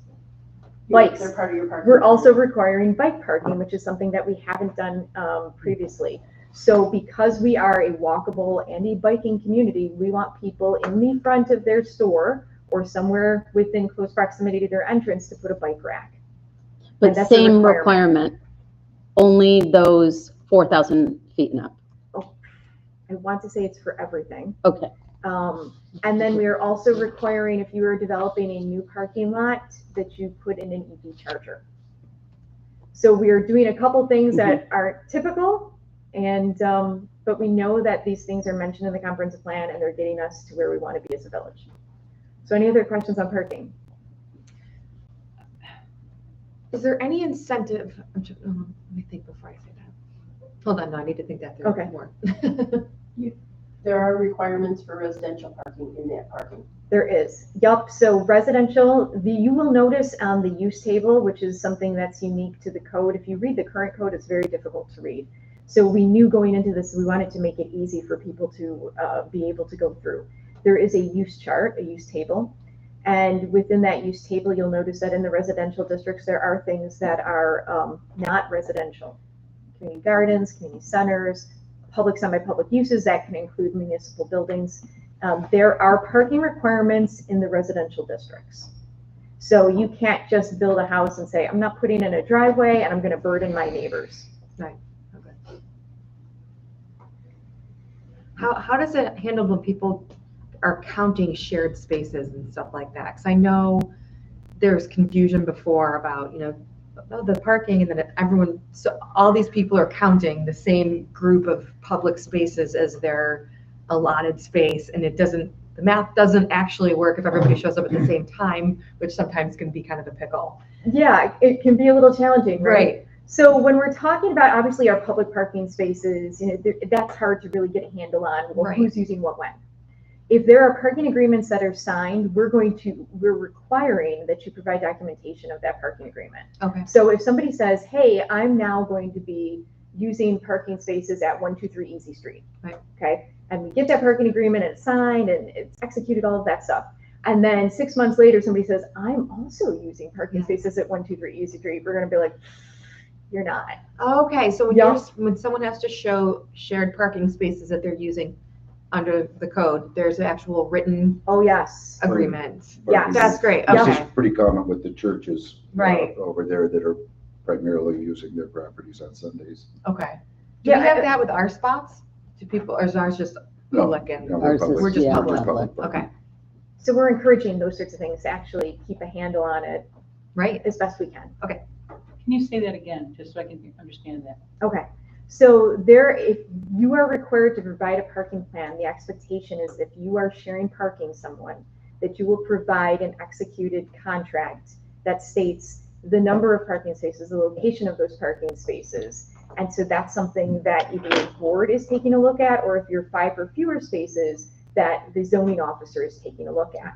Bikes. They're part of your parking. We're also requiring bike parking, which is something that we haven't done previously. So because we are a walkable and a biking community, we want people in the front of their store or somewhere within close proximity to their entrance to put a bike rack. But same requirement, only those 4,000 feet and up. Oh, I want to say it's for everything. Okay. And then we are also requiring, if you are developing a new parking lot, that you put in an EV charger. So we are doing a couple things that aren't typical, and but we know that these things are mentioned in the comprehensive plan, and they're getting us to where we want to be as a village. So any other questions on parking? Is there any incentive? Let me think before I say that. Hold on, no, I need to think that through Okay. more. There are requirements for residential parking in that parking. There is. Yup. So residential, you will notice on the use table, which is something that's unique to the code. If you read the current code, it's very difficult to read. So we knew going into this, we wanted to make it easy for people to be able to go through. There is a use chart, a use table. And within that use table, you'll notice that in the residential districts, there are things that are not residential. Community gardens, community centers, public, semi-public uses, that can include municipal buildings. There are parking requirements in the residential districts. So you can't just build a house and say, I'm not putting in a driveway and I'm going to burden my neighbors. Right. Okay. How does it handle when people are counting shared spaces and stuff like that? Because I know there's confusion before about, the parking, and then everyone, so all these people are counting the same group of public spaces as their allotted space, and the math doesn't actually work if everybody shows up at the same time, which sometimes can be kind of a pickle. Yeah, it can be a little challenging, right? Right. So when we're talking about, obviously, our public parking spaces, that's hard to really get a handle on, well, who's using what when. If there are parking agreements that are signed, we're requiring that you provide documentation of that parking agreement. Okay. So if somebody says, hey, I'm now going to be using parking spaces at 123 Easy Street. Right. Okay. And we get that parking agreement and it's signed and it's executed, all of that stuff. And then 6 months later, somebody says, I'm also using parking spaces at 123 Easy Street. We're going to be like, you're not. Okay. So when someone has to show shared parking spaces that they're using under the code, there's an actual written agreement. Yeah, that's great. This Okay. is pretty common with the churches Right. over there that are primarily using their properties on Sundays. Okay. Do we have that with our spots? Do people, or is ours just public? And we're just public. Okay. So we're encouraging those sorts of things to actually keep a handle on it, right, as best we can. Okay. Can you say that again, just so I can understand that? Okay. So if you are required to provide a parking plan, the expectation is if you are sharing parking someone, that you will provide an executed contract that states the number of parking spaces, the location of those parking spaces. And so that's something that either the board is taking a look at, or if you're 5 or fewer spaces, that the zoning officer is taking a look at.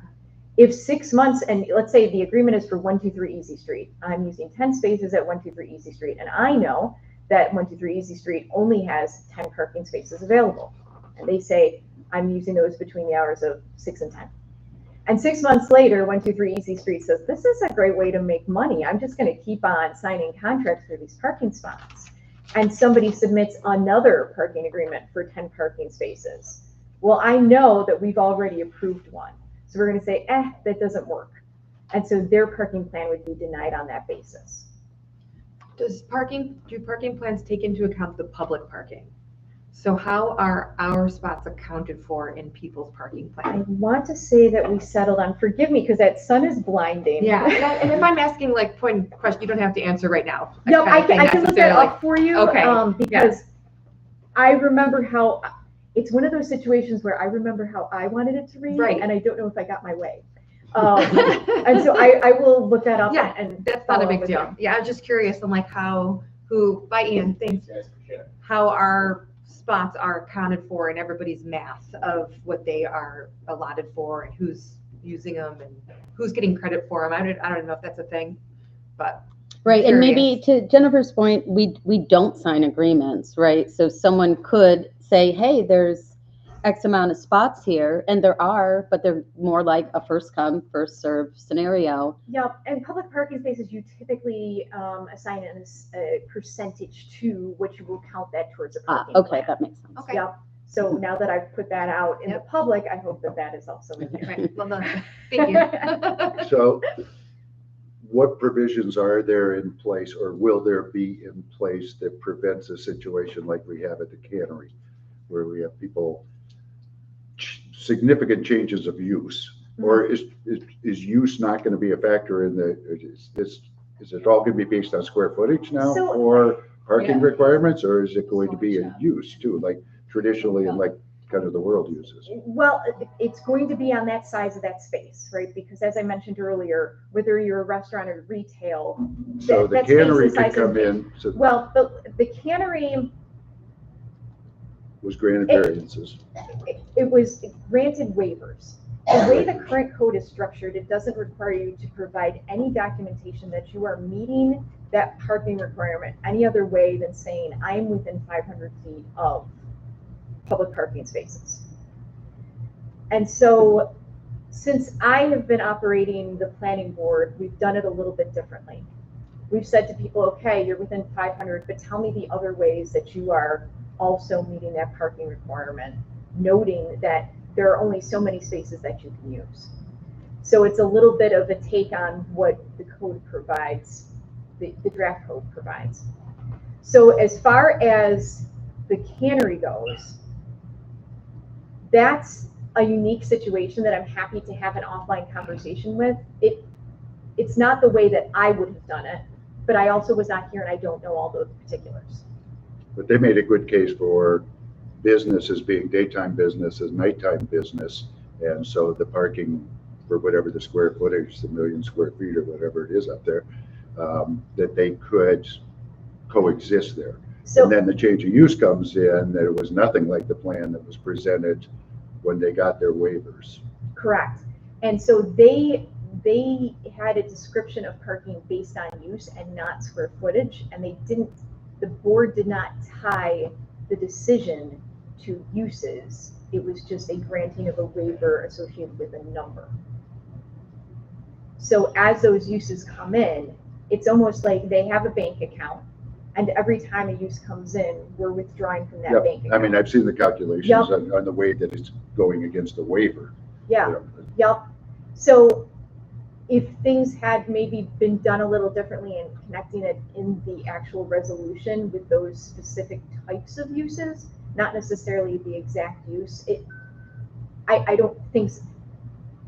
If 6 months, and let's say the agreement is for 123 Easy Street, I'm using 10 spaces at 123 Easy Street, and I know that 123 Easy Street only has 10 parking spaces available. And they say, I'm using those between the hours of 6 and 10. And 6 months later, 123 Easy Street says, this is a great way to make money. I'm just going to keep on signing contracts for these parking spots. And somebody submits another parking agreement for 10 parking spaces. Well, I know that we've already approved one. So we're going to say, that doesn't work. And so their parking plan would be denied on that basis. Do parking plans take into account the public parking? So how are our spots accounted for in people's parking I plan? want to say that we settled on, forgive me, because that sun is blinding. Yeah, and if I'm asking like point question, you don't have to answer right now. No, I can look that up for you. Okay. Because I remember how, it's one of those situations where I remember how I wanted it to read, Right. and I don't know if I got my way. And so I will look that up. Yeah, and that's not a follow big up with deal. you. Yeah, I was just curious. I'm like, bye Ian, thanks. How our spots are accounted for in everybody's math of what they are allotted for and who's using them and who's getting credit for them. I don't know if that's a thing, but. Right, and maybe to Jennifer's point, we don't sign agreements, right? So someone could say, hey, there's X amount of spots here, and there are, but they're more like a first come, first served scenario. Yep, and public parking spaces, you typically assign a percentage to, which will count that towards a parking Okay, plan. that makes sense. Okay. Yep. So now that I've put that out in the public, I hope that that is also in there. Right. Well done. Thank you. So what provisions are there in place, or will there be in place, that prevents a situation like we have at the cannery, where we have people, significant changes of use? Or is use not going to be a factor in the, is it all going to be based on square footage now, So- or parking Yeah. requirements, or is it going to be in Yeah. use too, like traditionally and like kind of the world uses? Well, it's going to be on that size of that space, right? Because as I mentioned earlier, whether you're a restaurant or retail, So the that space cannery is could size come of- in, so well, the cannery, was granted variances. it was granted waivers. The way the current code is structured, it doesn't require you to provide any documentation that you are meeting that parking requirement any other way than saying, I'm within 500 feet of public parking spaces. And so, since I have been operating the planning board, we've done it a little bit differently. We've said to people, okay, you're within 500, but tell me the other ways that you are also meeting that parking requirement, noting that there are only so many spaces that you can use. So it's a little bit of a take on what the code provides, the draft code provides. So as far as the cannery goes, that's a unique situation that I'm happy to have an offline conversation with. It's not the way that I would have done it, but I also was not here and I don't know all the particulars. But they made a good case for business as being daytime business as nighttime business. And so the parking for whatever the square footage, the 1 million square feet or whatever it is up there, that they could coexist there. So And then the change of use comes in, that it was nothing like the plan that was presented when they got their waivers. correct. And so they had a description of parking based on use and not square footage, and the board did not tie the decision to uses. It was just a granting of a waiver associated with a number. So as those uses come in, it's almost like they have a bank account, and every time a use comes in, we're withdrawing from that Yep. bank account. I mean, I've seen the calculations Yep. on the way that it's going against the waiver. Yeah. You know. Yep. So if things had maybe been done a little differently and connecting it in the actual resolution with those specific types of uses, not necessarily the exact use, I don't think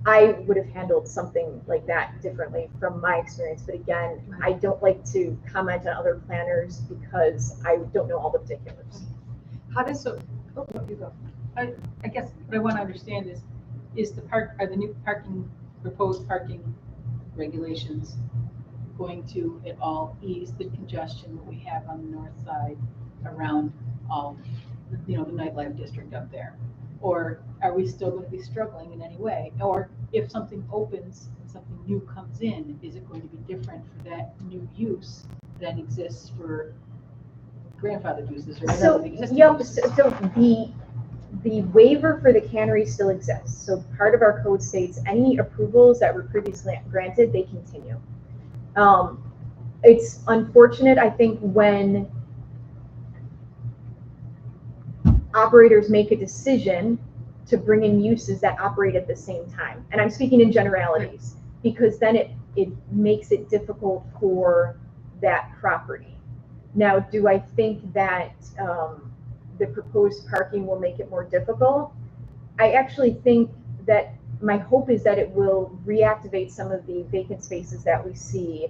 I would have handled something like that differently from my experience. But again, I don't like to comment on other planners because I don't know all the particulars. How does so? Oh, you go. I guess what I want to understand is are the new proposed parking regulations going to at all ease the congestion that we have on the north side around, the nightlife district up there? Or are we still going to be struggling in any way? Or if something opens and something new comes in, is it going to be different for that new use than exists for grandfathered uses or So, the existing yep, uses? so the waiver for the cannery still exists. So part of our code states any approvals that were previously granted, they continue. It's unfortunate, I think, when operators make a decision to bring in uses that operate at the same time. And I'm speaking in generalities, because then it makes it difficult for that property. Now, do I think that the proposed parking will make it more difficult? I actually think that my hope is that it will reactivate some of the vacant spaces that we see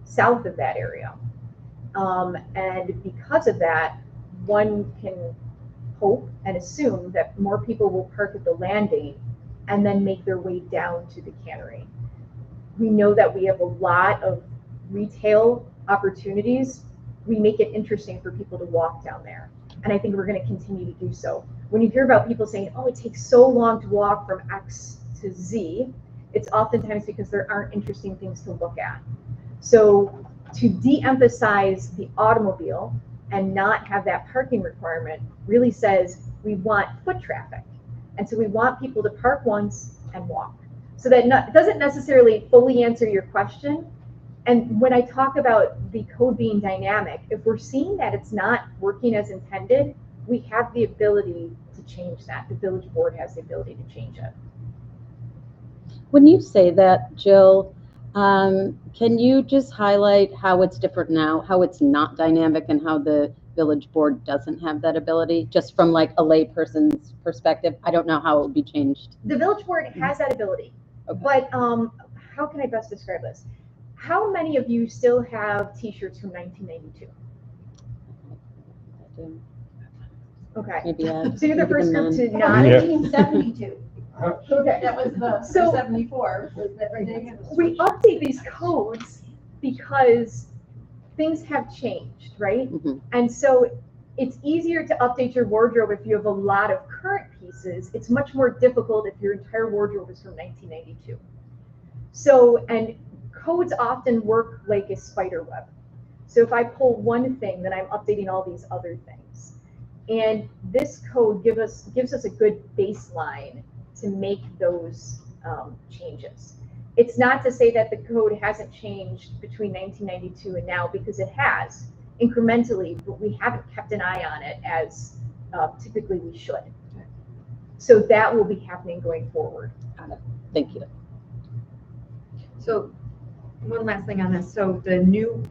south of that area. And because of that, one can hope and assume that more people will park at the landing and then make their way down to the cannery. We know that we have a lot of retail opportunities. We make it interesting for people to walk down there. And I think we're going to continue to do so. When you hear about people saying, oh, it takes so long to walk from X to Z, it's oftentimes because there aren't interesting things to look at. So to de-emphasize the automobile and not have that parking requirement really says we want foot traffic. And so we want people to park once and walk. So that it doesn't necessarily fully answer your question. And when I talk about the code being dynamic, if we're seeing that it's not working as intended, we have the ability to change that. The village board has the ability to change it. When you say that, Jill, can you just highlight how it's different now, how it's not dynamic, and how the village board doesn't have that ability, just from like a layperson's perspective? I don't know how it would be changed. The village board has that ability, Okay. but how can I best describe this? How many of you still have T-shirts from 1992? Okay. Maybe So you're the first group to not. 1972. Okay. That was the So 74. Was that right? We update these codes because things have changed, right? Mhm. And so it's easier to update your wardrobe if you have a lot of current pieces. It's much more difficult if your entire wardrobe is from 1992. So, and codes often work like a spider web. So if I pull one thing, then I'm updating all these other things. And this code gives us a good baseline to make those changes. It's not to say that the code hasn't changed between 1992 and now, because it has incrementally, but we haven't kept an eye on it as typically we should. So that will be happening going forward. Thank you. So one last thing on this. So the new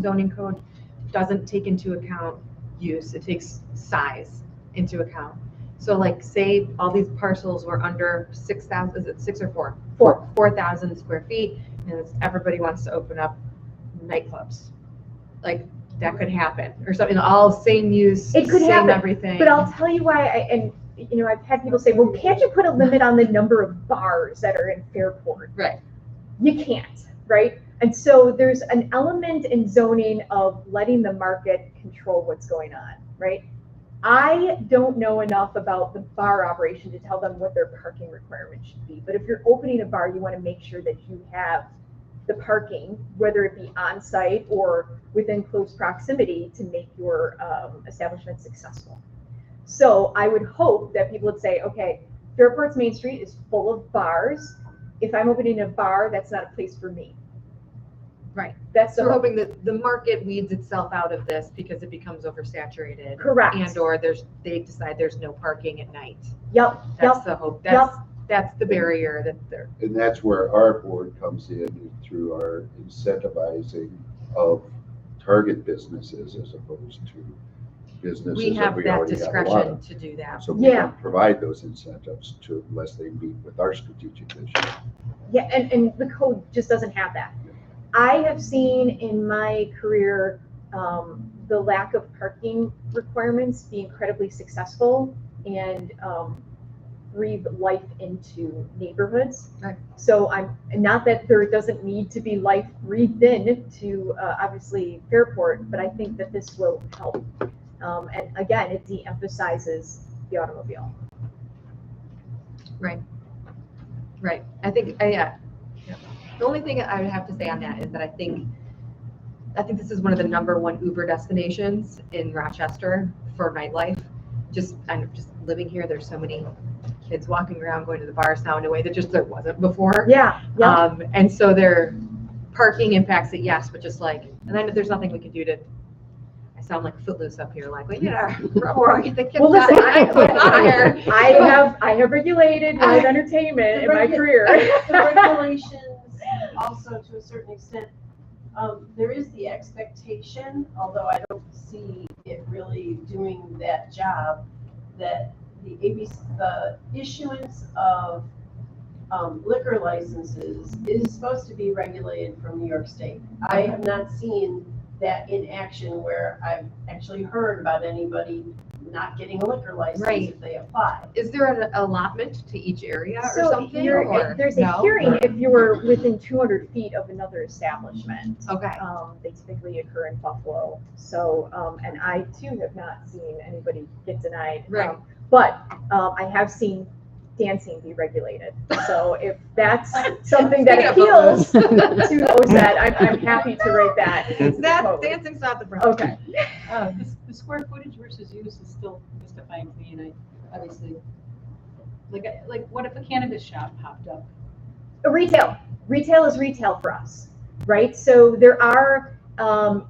zoning code doesn't take into account use. It takes size into account. So like say all these parcels were under 6,000, is it 6 or 4? 4,000 square feet, and everybody wants to open up nightclubs. Like that could happen, or something, all same use, It could same happen, everything. but I'll tell you why, I've had people say, well, can't you put a limit on the number of bars that are in Fairport? Right. You can't, right? And so there's an element in zoning of letting the market control what's going on, right? I don't know enough about the bar operation to tell them what their parking requirements should be. But if you're opening a bar, you want to make sure that you have the parking, whether it be on site or within close proximity, to make your establishment successful. So I would hope that people would say, okay, Fairport's Main Street is full of bars. If I'm opening a bar, that's not a place for me. Right. That's So we're hoping that the market weeds itself out of this because it becomes oversaturated. Correct. And or they decide there's no parking at night. Yep. That's the hope. That's the barrier that they're. And that's where our board comes in through our incentivizing of target businesses as opposed to businesses We have that we that already have a lot discretion of. to do that. So we can provide those incentives to, unless they meet with our strategic vision. Yeah, and the code just doesn't have that. I have seen in my career the lack of parking requirements be incredibly successful and breathe life into neighborhoods. Right. So I'm not that there doesn't need to be life breathed in to obviously Fairport, but I think that this will help. And again, it de-emphasizes the automobile. Right. Right. I think, yeah. The only thing I would have to say on that is that I think this is one of the #1 Uber destinations in Rochester for nightlife. I'm just living here. There's so many kids walking around going to the bars now in a way that there wasn't before. Yeah. And so their parking impacts it, yes, but just like, and then there's nothing we can do to. I sound like Footloose up here, like, well, we're get the kids well, listen, out. I have regulated live entertainment in my career. The regulations also, to a certain extent, there is the expectation, although I don't see it really doing that job, that the issuance of liquor licenses is supposed to be regulated from New York State. I have not seen that in action where I've actually heard about anybody not getting a liquor license if they apply. Is there an allotment to each area or So something? there's a hearing if you were within 200 feet of another establishment. Okay. They typically occur in Buffalo. So, and I too have not seen anybody get denied. Right. But I have seen dancing be regulated. So if that's something that appeals to OCED, I'm happy to rate that. Dancing's not the problem. Okay. The square footage versus use is still mystifying to me, and I obviously Like what if a cannabis shop popped up? Retail is retail for us, right? So there are,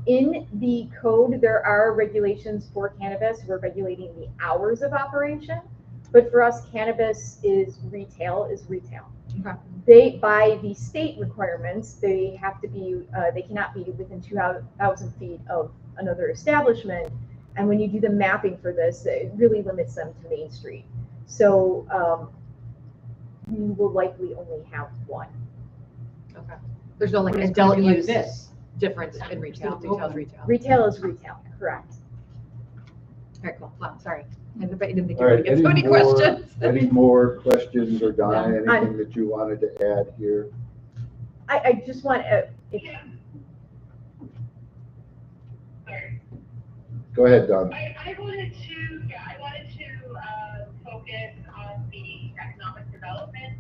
in the code, there are regulations for cannabis. We're regulating the hours of operation, but for us, cannabis is retail. Okay. By the state requirements, they have to be, they cannot be within 2,000 feet of another establishment. And when you do the mapping for this, it really limits them to Main Street. So you will likely only have one. Okay. There's no like But it's adult gonna be like use this. difference in retail. Retail is retail. Retail is retail, correct. All right, cool. Wow, sorry. I didn't think you All were right, going to get so many questions. Any more questions, or Donna, No. anything that you wanted to add here? I just want, Go ahead, Donna. I wanted to focus on the economic development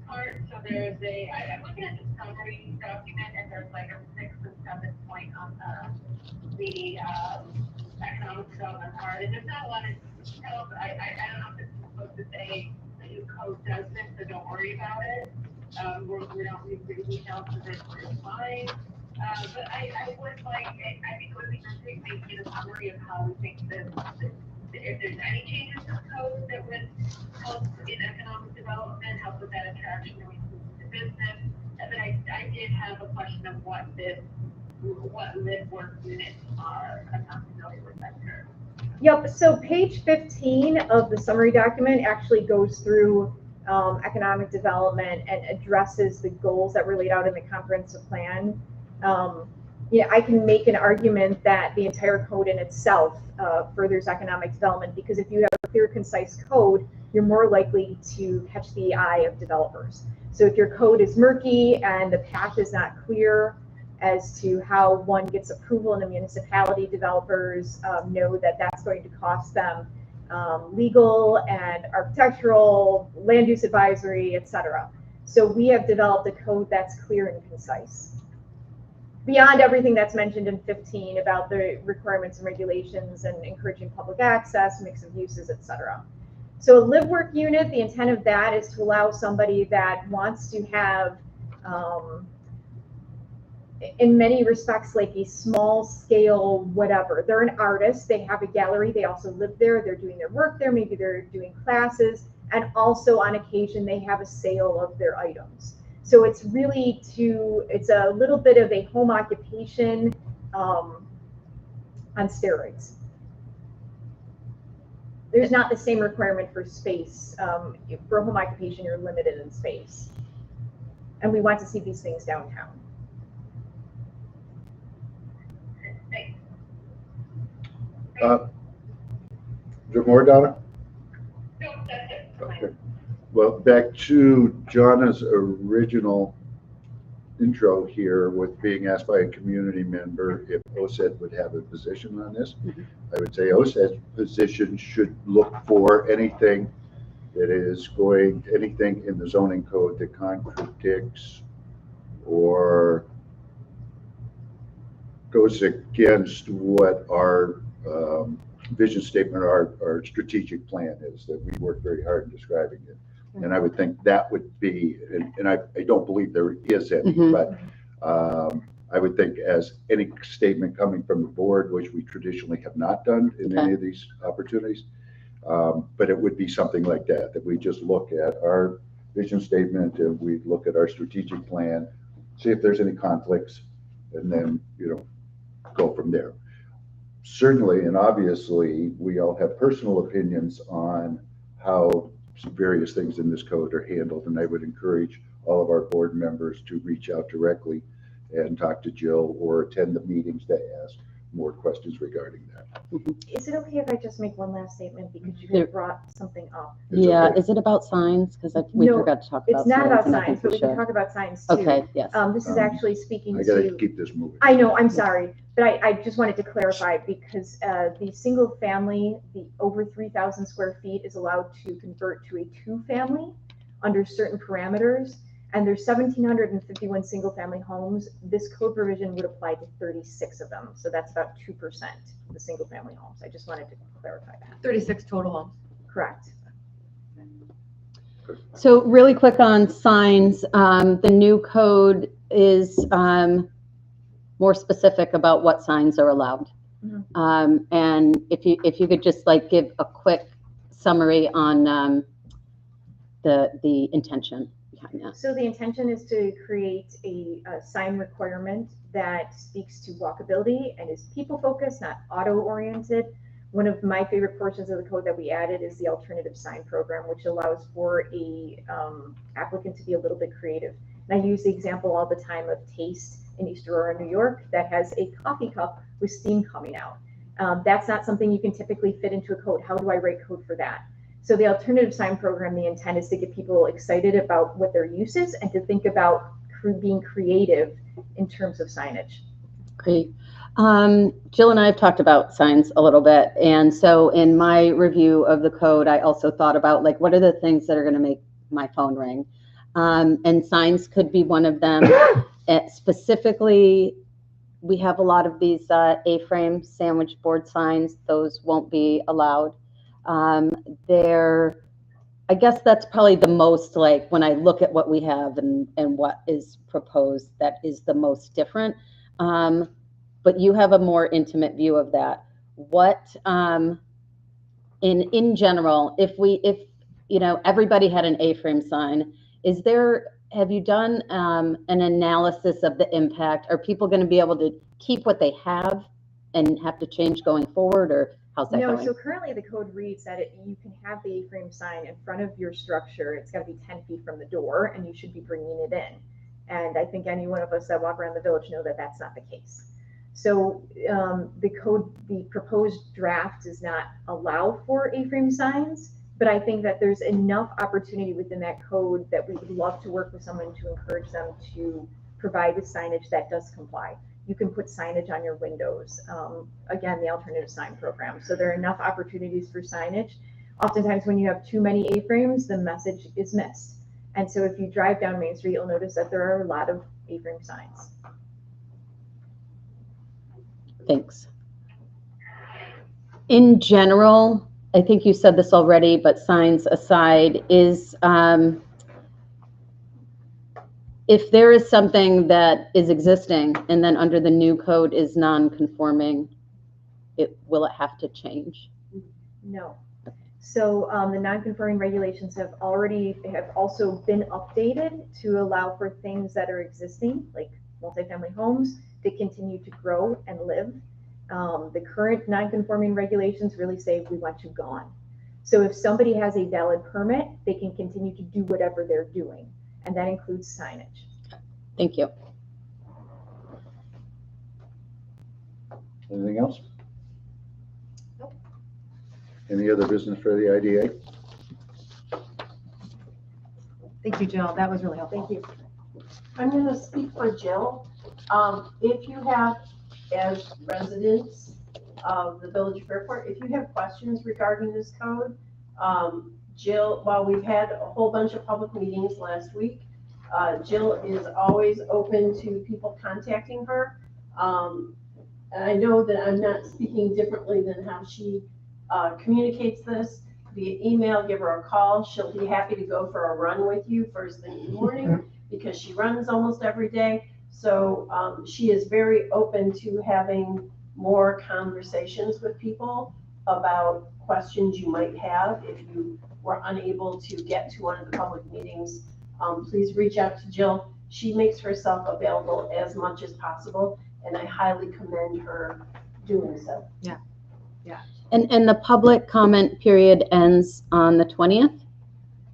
part. So I'm looking at the summary document, and there's like a 6 and 7 point on the economic development part. And there's not a lot of detail, but I don't know if it's supposed to say the new code does this, so don't worry about it. We don't need the details for this, it's fine. But I would like, I think it would be interesting to get a summary of how we think that if there's any changes to the code that would help in economic development, help with that attraction to business. And then I did have a question of what live work units are. I'm not familiar with that term. Yep, so page 15 of the summary document actually goes through economic development and addresses the goals that were laid out in the comprehensive plan. I can make an argument that the entire code in itself furthers economic development, because if you have a clear, concise code, you're more likely to catch the eye of developers. So if your code is murky and the path is not clear as to how one gets approval in a municipality, developers know that that's going to cost them legal and architectural, land use advisory, etc. So we have developed a code that's clear and concise. Beyond everything that's mentioned in 15 about the requirements and regulations and encouraging public access, mix of uses, etc. So a live work unit, the intent of that is to allow somebody that wants to have, in many respects, like a small scale, whatever. They're an artist, they have a gallery, they also live there, they're doing their work there, maybe they're doing classes, and also on occasion they have a sale of their items. So it's really it's a little bit of a home occupation on steroids. There's not the same requirement for space. For a home occupation, you're limited in space. And we want to see these things downtown. Is there more, Donna? No, that's it. Okay. Well, back to Jonna's original intro here with being asked by a community member if OCED would have a position on this. I would say OCED's position should look for anything that is anything in the zoning code that contradicts or goes against what our vision statement, our strategic plan is, that we work very hard in describing it. And I would think that would be, and I don't believe there is any, but I would think as any statement coming from the board, which we traditionally have not done in any of these opportunities, but it would be something like that, that we just look at our vision statement and we look at our strategic plan, see if there's any conflicts, and then, go from there. Certainly, and obviously, we all have personal opinions on how various things in this code are handled, and I would encourage all of our board members to reach out directly and talk to Jill or attend the meetings to ask more questions regarding that. Is it okay if I just make one last statement, because you brought something up? Yeah, okay. Is it about signs? Because we forgot to talk about It's not about and I signs, think but we can should. talk about signs too. Okay, yes. This is actually speaking I gotta to. keep this moving. I know, I'm sorry, but I just wanted to clarify, because the single family, the over 3,000 square feet is allowed to convert to a 2-family under certain parameters. And there's 1,751 single family homes. This code provision would apply to 36 of them. So that's about 2% of the single family homes. I just wanted to clarify that. 36 total homes. Correct. So really quick on signs, the new code is more specific about what signs are allowed. And if you could just like give a quick summary on the intention behind that. So the intention is to create a sign requirement that speaks to walkability and is people focused, not auto oriented. One of my favorite portions of the code that we added is the alternative sign program, which allows for a applicant to be a little bit creative. And I use the example all the time of Taste in East Aurora, New York, that has a coffee cup with steam coming out. That's not something you can typically fit into a code. How do I write code for that? So the alternative sign program, the intent is to get people excited about what their use is and to think about being creative in terms of signage. Great. Jill and I have talked about signs a little bit. And so in my review of the code, I also thought about like, what are the things that are going to make my phone ring? And signs could be one of them. Specifically, we have a lot of these A-frame sandwich board signs. Those won't be allowed. I guess that's probably the most, like, when I look at what we have and what is proposed, that is the most different. But you have a more intimate view of that. What, in general, if you know, everybody had an A-frame sign, have you done an analysis of the impact? Are people going to be able to keep what they have and have to change going forward, or how's that going? No, so currently the code reads that you can have the A-frame sign in front of your structure. It's got to be 10 feet from the door, and you should be bringing it in. And I think any one of us that walk around the village know that that's not the case. So the proposed draft does not allow for A-frame signs, but I think that there's enough opportunity within that code that we would love to work with someone to encourage them to provide the signage that does comply. You can put signage on your windows. Again, the alternative sign program. So there are enough opportunities for signage. Oftentimes when you have too many A-frames, the message is missed. And so if you drive down Main Street, you'll notice that there are a lot of A-frame signs. Thanks. In general, I think you said this already, but signs aside, is if there is something that is existing and then under the new code is non-conforming, will it have to change? No. So the non-conforming regulations have also been updated to allow for things that are existing, like multifamily homes, to continue to grow and live. The current non-conforming regulations really say we want you gone. So if somebody has a valid permit, they can continue to do whatever they're doing, and that includes signage. Thank you. Anything else? Nope. Any other business for the IDA? Thank you, Jill. That was really helpful. Thank you. I'm going to speak for Jill. If you have, as residents of the Village of Fairport, if you have questions regarding this code, Jill, while we've had a whole bunch of public meetings last week, Jill is always open to people contacting her. And I know that I'm not speaking differently than how she communicates this via email. Give her a call. She'll be happy to go for a run with you first thing in the morning because she runs almost every day. So she is very open to having more conversations with people about questions you might have. If you were unable to get to one of the public meetings, please reach out to Jill. She makes herself available as much as possible, and I highly commend her doing so. Yeah, yeah. And the public comment period ends on the 20th?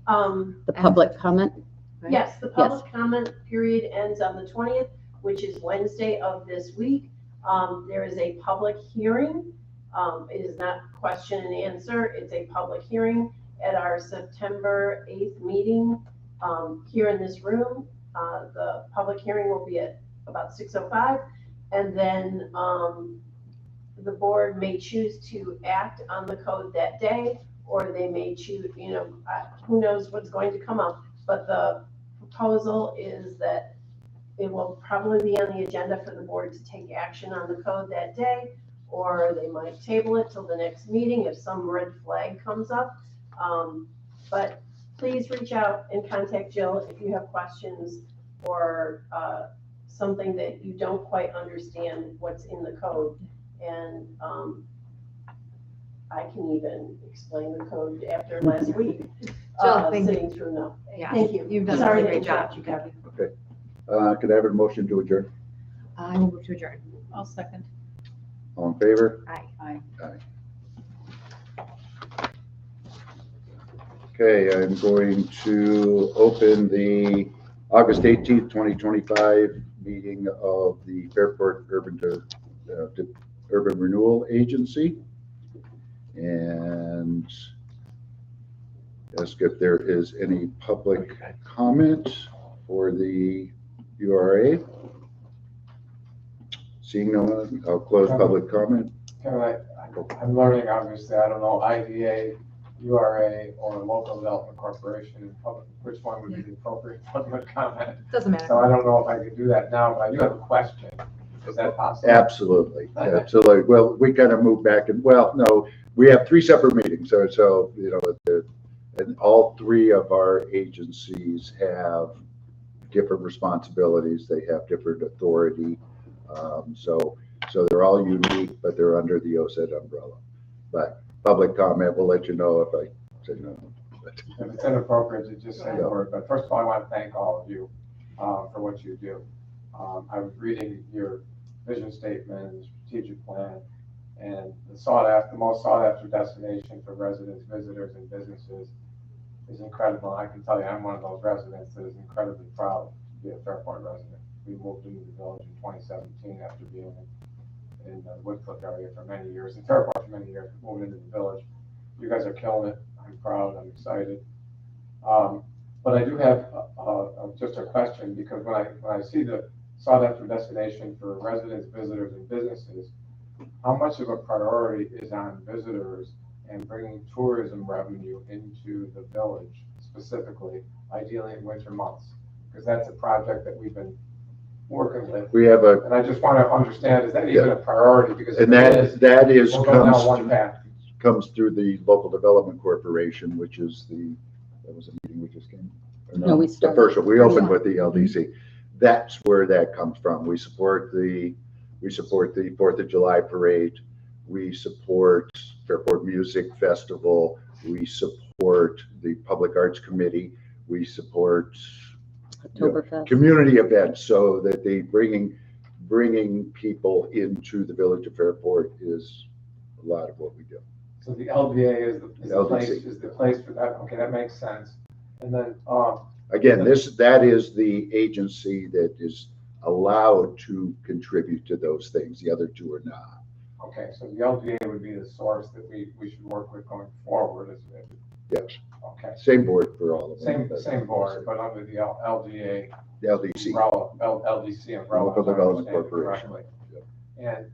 The public comment? Right? Yes, the public comment period ends on the 20th, which is Wednesday of this week. There is a public hearing. It is not question and answer. It's a public hearing at our September 8th meeting here in this room. The public hearing will be at about 6:05, and then the board may choose to act on the code that day, or they may choose, who knows what's going to come up. But the proposal is that it will probably be on the agenda for the board to take action on the code that day, or they might table it till the next meeting if some red flag comes up. But please reach out and contact Jill if you have questions or something that you don't quite understand what's in the code. And I can even explain the code after last week, Jill, thank sitting through now. Yeah, Thank you. You've done Sorry a to great job. interrupt you, Kathy. Okay. Could I have a motion to adjourn? I will move to adjourn. I'll second. All in favor? Aye. Okay, I'm going to open the August 18th, 2025 meeting of the Fairport Urban Renewal Agency. And ask if there is any public comment for the URA. Seeing no one, I'll close public comment. I'm learning, obviously, I don't know, IDA, URA, or local development corporation, which one would be the appropriate public comment. Doesn't matter. So I don't know if I could do that now, but I do have a question. Is that possible? Absolutely, absolutely. Well, we kind of move back and, well, no, we have 3 separate meetings. So you know, and all 3 of our agencies have different responsibilities. They have different authority. So they're all unique, but they're under the OCED umbrella. But public comment, we'll let you know if I say no. If it's inappropriate to just say the word, but first of all, I want to thank all of you for what you do. I was reading your vision statement and strategic plan, and the most sought after destination for residents, visitors, and businesses is incredible. I can tell you, I'm one of those residents that is incredibly proud to be a Fairport resident. We moved into the village in 2017 after being in the Woodcliff area for many years, in Fairport for many years, moving into the village. You guys are killing it. I'm proud, I'm excited. But I do have just a question, because when I see the sought after destination for residents, visitors, and businesses, how much of a priority is on visitors and bringing tourism revenue into the village specifically, ideally in winter months? Because that's a project that we've been working with. We have and I just want to understand, is that even a priority? Because and that is we'll go down one path. Comes through the Local Development Corporation, which is that was a meeting we just came. No, we started. The first one, we opened with the LDC. That's where that comes from. We support the 4th of July parade. We support Fairport Music Festival. We support the Public Arts Committee. We support community events, so that they bringing people into the village of Fairport is a lot of what we do. So the LDA is the place for that. Okay, that makes sense. And then again, that is the agency that is allowed to contribute to those things. The other 2 are not. Okay, so the LDA would be the source that we should work with going forward. Yes. Okay. Same board for all of them. Same board, but under the LDA. The LDC. Umbrella, LDC umbrella. Local Development Corporation. Yep. And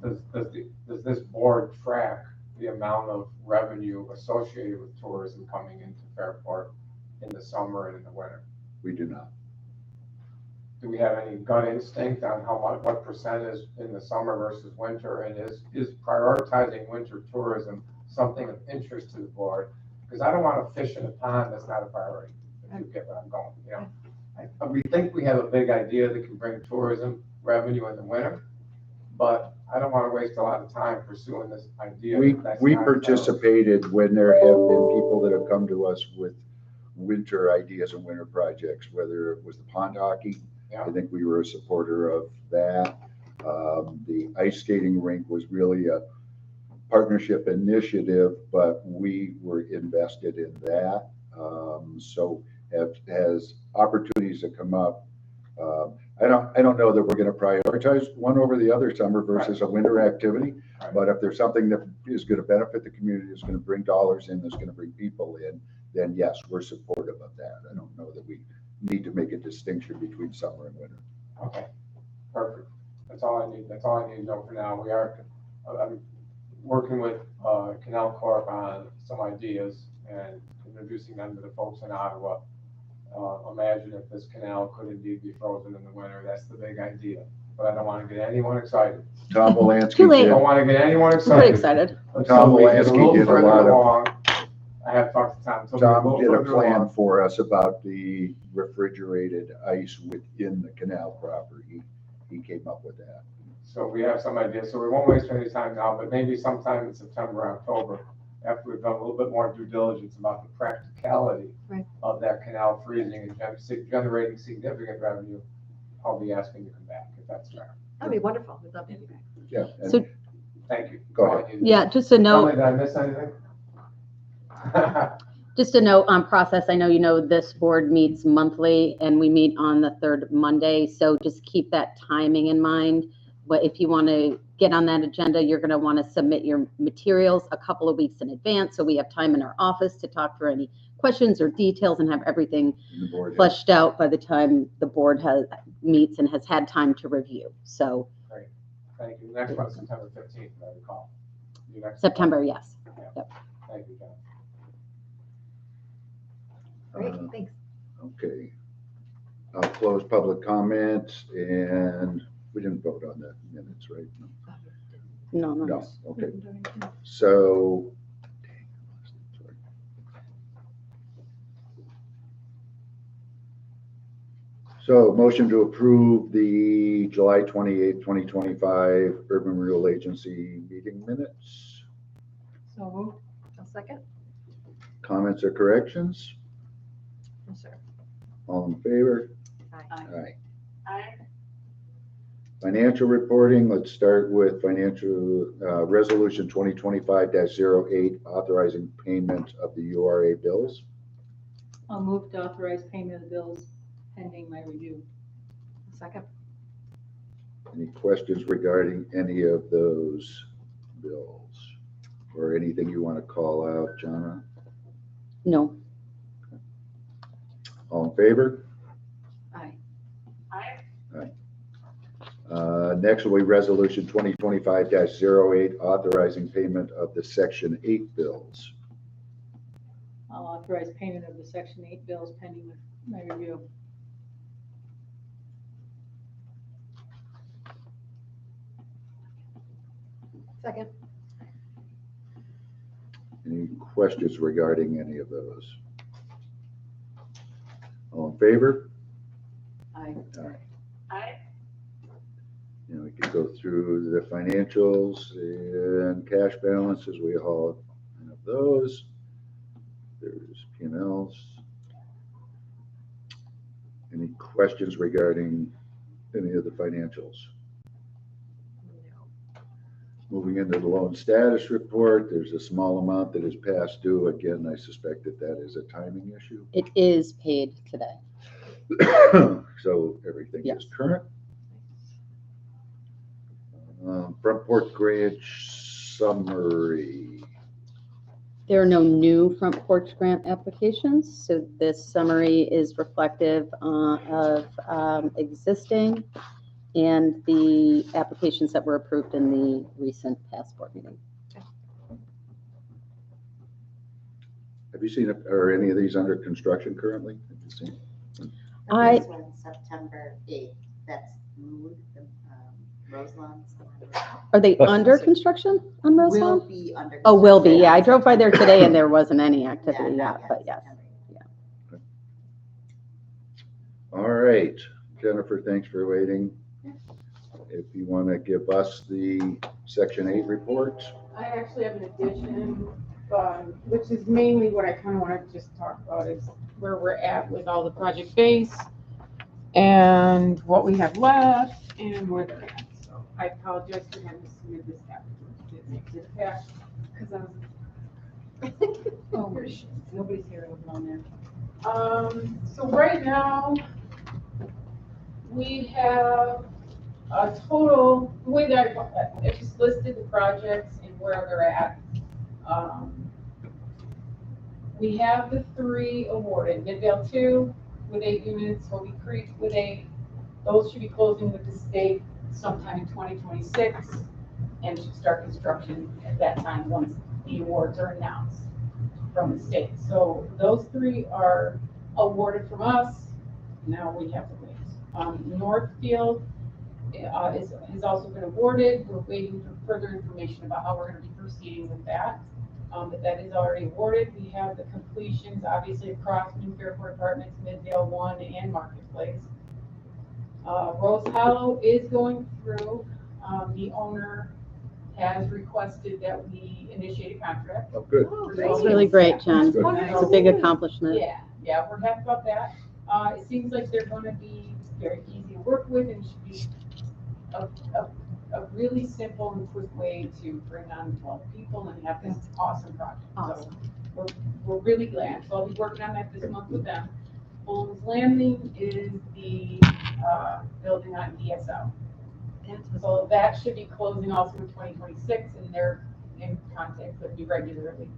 does this board track the amount of revenue associated with tourism coming into Fairport in the summer and in the winter? We do not. Do we have any gut instinct on what percentage in the summer versus winter? And is prioritizing winter tourism something of interest to the board? Because I don't want to fish in a pond that's not a priority. If you get where I'm going, you know. We think we have a big idea that can bring tourism revenue in the winter, but I don't want to waste a lot of time pursuing this idea. We participated when there have been people that have come to us with winter ideas and winter projects, whether it was the pond hockey. Yeah. I think we were a supporter of that. The ice skating rink was really a partnership initiative, but we were invested in that. So as opportunities that come up, I don't know that we're going to prioritize one over the other, summer versus a winter activity. Right. But if there's something that is going to benefit the community, is going to bring dollars in, that's going to bring people in, then yes, we're supportive of that. I don't know that we need to make a distinction between summer and winter. Okay, perfect. That's all I need. That's all I need to know for now. I'm working with Canal Corp on some ideas and introducing them to the folks in Ottawa. Imagine if this canal could indeed be frozen in the winter. That's the big idea. But I don't want to get anyone excited. Tom Wolanski Too late. did. I don't want to get anyone I'm pretty excited. excited. Tom Wolanski did a lot of. I have talked to Tom. So Tom did a we'll plan along. for us about the refrigerated ice within the canal property. He came up with that. So we have some ideas, so we won't waste any time now, but maybe sometime in September, October, after we've done a little bit more due diligence about the practicality of that canal freezing and generating significant revenue, I'll be asking you to come back, if that's fair. That'd be wonderful. We'd love to have you back. Yeah. and- So- Thank you. Go ahead. Yeah, just a Tell note. me, did I miss anything? Just a note on process, I know you know this board meets monthly and we meet on the third Monday, so just keep that timing in mind. But if you want to get on that agenda, you're going to want to submit your materials a couple of weeks in advance, so we have time in our office to talk through any questions or details and have everything the board has- fleshed out by the time the board meets and has had time to review. So Great, thank you. Next one, September 15th, I recall. September, yes. Yep. Thank you, John. Great, thanks. Okay. I'll close public comment, and we didn't vote on the minutes, right? No. No, okay. So, motion to approve the July 28th, 2025 Urban Renewal Agency meeting minutes. So moved. A second? Comments or corrections? No, sir. All in favor? Aye. Aye. Aye. Financial reporting, let's start with financial resolution 2025-08, authorizing payment of the URA bills. I'll move to authorize payment of the bills pending my review. Second? Any questions regarding any of those bills? Or anything you want to call out, Jana? No. All in favor? Aye. Aye. Next will be resolution 2025-08, authorizing payment of the section 8 bills. I'll authorize payment of the Section 8 bills pending my review. Second? Any questions regarding any of those? All in favor? Aye. Aye. You know, we can go through the financials and cash balances. We all have those. There's P&Ls. Any questions regarding any of the financials? No. Moving into the loan status report, there's a small amount that is past due. Again, I suspect that is a timing issue. It is paid today. So everything Yes. is current. Front Porch Ranch summary. There are no new front porch grant applications, so this summary is reflective of existing and the applications that were approved in the recent past board meeting. Have you seen, are any of these under construction currently? Have you seen? This one, September 8th, that's Mood, Roselawn. Are they under construction on Will Roselawn? be under. Oh, will be, construction. yeah. I drove by there today and there wasn't any activity Yeah, yet, but yes. September. All right, Jennifer, thanks for waiting. If you want to give us the Section 8 report. I actually have an addition, which is mainly what I kind of want to just talk about is where we're at with all the project base and what we have left and where they're at. So I apologize for having to submit this after because I was. Oh, nobody's here on there. So right now, we have a total, the way that I just listed the projects and where they're at. We have the 3 awarded, Midvale 2 with 8 units, Holy Creek with 8. Those should be closing with the state sometime in 2026 and should start construction at that time once the awards are announced from the state. So those 3 are awarded from us. Now we have to wait. Northfield has also been awarded. We're waiting for further information about how we're going to be proceeding with that. but that is already awarded. We have the completions, obviously, across New Fairport Apartments, Midvale 1 and Marketplace. Rose Hollow is going through. The owner has requested that we initiate a contract. Oh, good. It's really great, Jen. Good. It's a big accomplishment. Yeah, we're happy about that. It seems like they're gonna be very easy to work with and should be a really simple and quick way to bring on 12 people and have this awesome project. Awesome. So we're really glad. So I'll be working on that this month with them. Holmes Landing is the building on DSO. So that should be closing also in 2026, and they're in contact with me regularly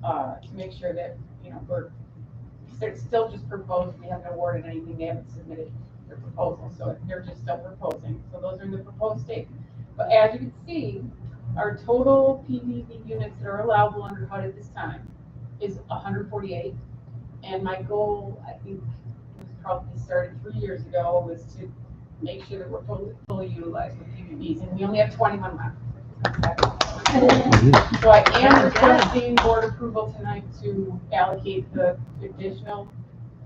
to make sure that, you know, they're still just proposed. We haven't awarded anything. They haven't submitted their proposal, so they're just still proposing. So those are in the proposed state. But as you can see, our total PVV units that are allowable under HUD at this time is 148. And my goal, I think, was probably started 3 years ago, was to make sure that we're fully utilized with PVVs, and we only have 21 left. So I am requesting board approval tonight to allocate the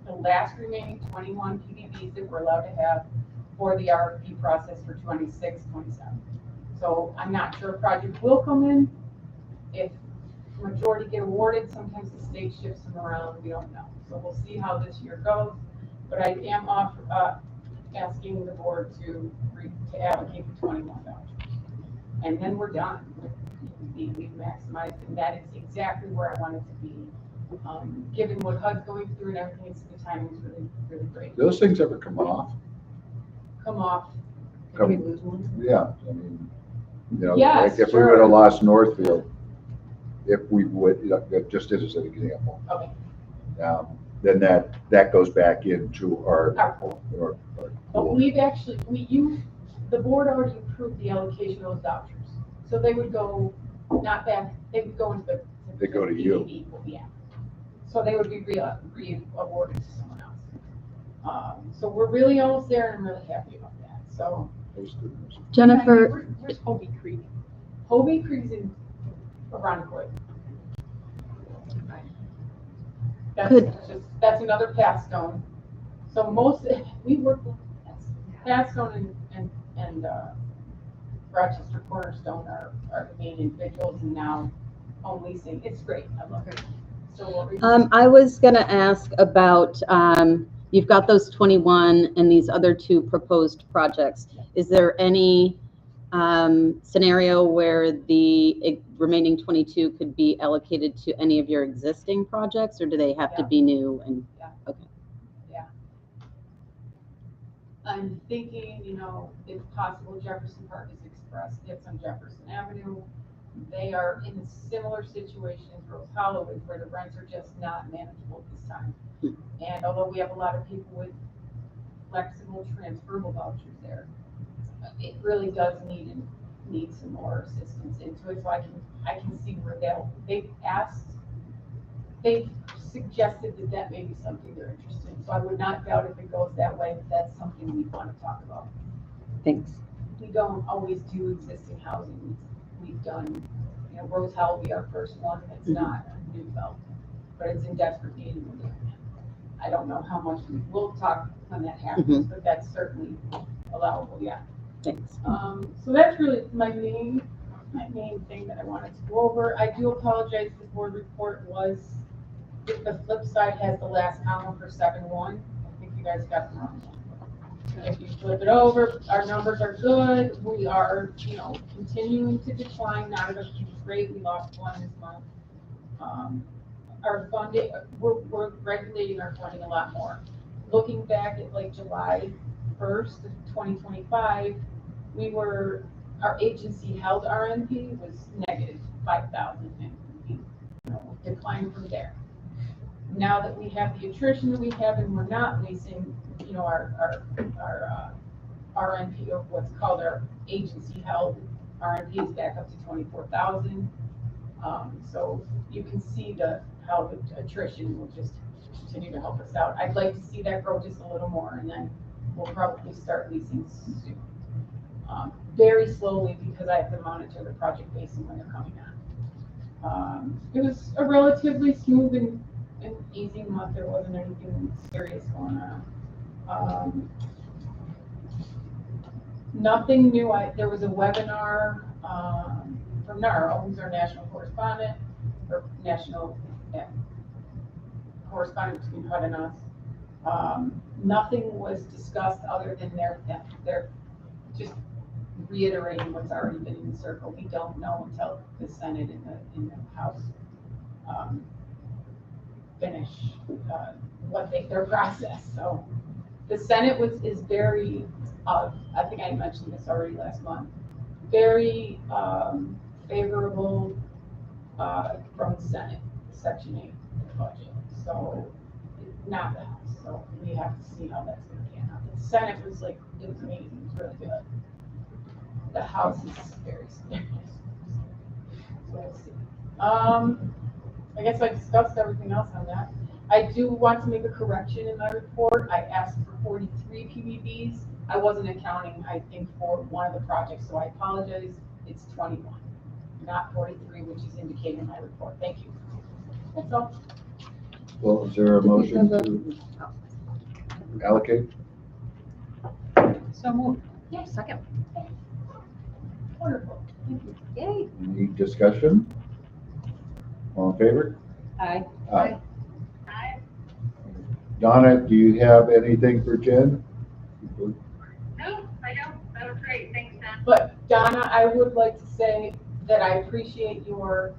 last remaining 21 PVVs that we're allowed to have for the RFP process for 26, 27. So I'm not sure if project will come in. If majority get awarded, sometimes the state shifts them around, we don't know. So we'll see how this year goes. But I am asking the board to allocate the 21 vouchers. And then we're done. We've maximized, and that is exactly where I want it to be. Given what HUD's going through and everything, the timing's really, really great. Those things ever come off? Come off. Come- Did we lose one? Yeah, I mean, you know, Yes, like if we sure. would have lost Northfield, if we would, you know, just as an example, Okay. then that goes back into our Pool. our But pool. we've actually, the board already approved the allocation of those vouchers. So they would go, not back, they would go into the. They go to you. PVV pool, yeah. So they would be re-awarded to someone else. So we're really almost there, and I'm really happy about that, so. That was good news. Jennifer, Where's Hobie Creek? Hobie Creek's in Ironquoit. That's another pass stone. So we work with pass stone and Rochester Cornerstone are the main individuals, and now home leasing. It's great. I love it. So I was gonna ask about, you've got those 21 and these other 2 proposed projects. Is there any scenario where the remaining 22 could be allocated to any of your existing projects, or do they have to be new? And okay. Yeah. I'm thinking, you know, if possible, Jefferson Park is expressed. It's on Jefferson Avenue. They are in a similar situation as Rose Hollow is, where the rents are just not manageable at this time. And although we have a lot of people with flexible transferable vouchers there, it really does need some more assistance into it. So I can see where they've suggested that may be something they're interested in. So I would not doubt if it goes that way, but that's something we want to talk about. Thanks. We don't always do existing housing. We've done, you know, Rose Hollow will be our first one that's not a new development, but it's in desperate need and we're doing it. I don't know how much we will talk when that happens, but that's certainly allowable, yeah. Thanks. So that's really my main thing that I wanted to go over. I do apologize, the board report was, the flip side has the last column for 7-1. I think you guys got the wrong one. If you flip it over, our numbers are good. We are, you know, continuing to decline, not at a huge rate. We lost 1 this month. Our funding, we're regulating our funding a lot more. Looking back at like July 1st of 2025, our agency held RNP was negative 5,000, and we declined from there. Now that we have the attrition that we have and we're not leasing, you know, our RNP, or what's called our agency held RNP, is back up to 24,000. So you can see how the attrition will just continue to help us out. I'd like to see that grow just a little more, and then we'll probably start leasing soon. Very slowly, because I have to monitor the project based on when they're coming on. It was a relatively smooth and easy month. There wasn't anything serious going on. Nothing new. There was a webinar from Nara, who's our national correspondent, or national correspondent between HUD and us. Nothing was discussed other than they're just reiterating what's already been in the circle. We don't know until the Senate and the House finish what their process. So the Senate is very, I think I mentioned this already last month, very favorable from the Senate, Section 8 budget. So not the House. So we have to see how that's going to pan out. The Senate was like, it was amazing. It was really good. The House is very serious. So we'll see. I guess I discussed everything else on that. I do want to make a correction in my report. I asked for 43 PBBs. I wasn't accounting, I think, for one of the projects, so I apologize. It's 21, not 43, which is indicated in my report. Thank you. That's all. Well, is there a motion to allocate? So moved. Yeah, second. Wonderful. Thank you. Yay. Any discussion? All in favor? Aye. Aye. Donna, do you have anything for Jen? No, I don't. That was great. Thanks, Don. But Donna, I would like to say that I appreciate your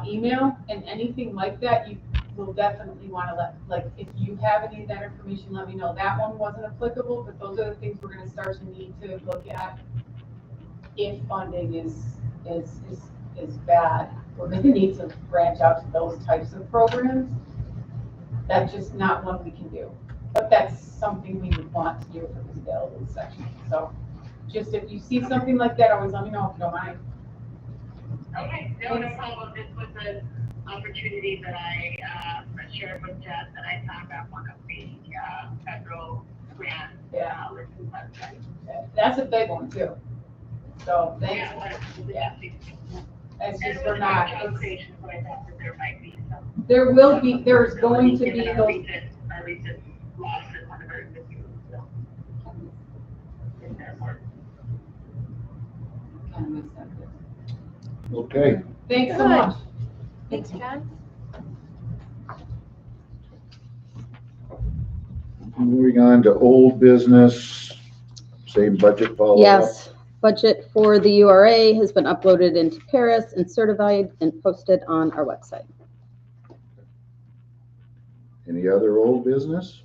email, and anything like that, you will definitely want to if you have any of that information, let me know. That one wasn't applicable, but those are the things we're going to start to need to look at if funding is bad. We're going to need to branch out to those types of programs. That's just not one we can do. But that's something we would want to do if it was available in section. So just if you see something like that, always let me know if you don't mind. Okay, no problem. This was an opportunity that I shared with Jess, that I found out one of the federal grants. Yeah. Listed website. That's a big one too. So thanks. Yeah. It's And just it we're was not. about job creation, so I thought that there might be some. There's going to be Given those. our recent loss in one of our existing, so. In Fairport. Kind of missed that. Okay. Thanks so Good. much. Thanks, Jen. Moving on to old business, same budget follow-up. Yes, budget for the URA has been uploaded into Paris and certified and posted on our website. Any other old business?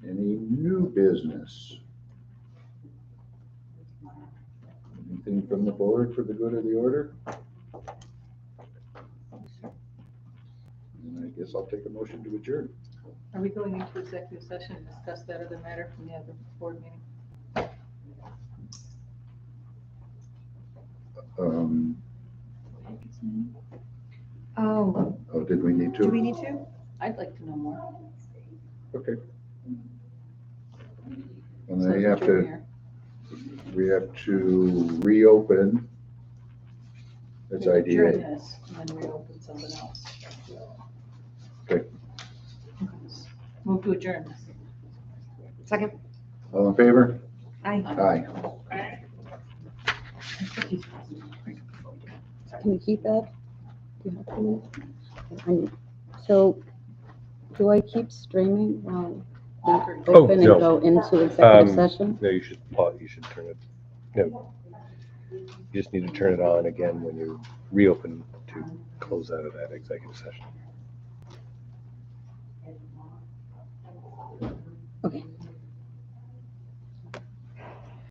Any new business? Anything from the board for the good of the order? And I guess I'll take a motion to adjourn. Are we going into executive session to discuss that other matter from the other board meeting? Oh, Oh, did we need do to? we need to? I'd like to know more. Okay. And So then adjourn here. we have to reopen. That's We adjourn IDA. this and then reopen something else. Okay. Move to adjourn. Second. All in favor? Aye. Aye. Can you keep that? Do you have to? So do I keep streaming while we open and no. go into executive Um, session? No, you should turn it, no. You just need to turn it on again when you reopen to close out of that executive session. Okay.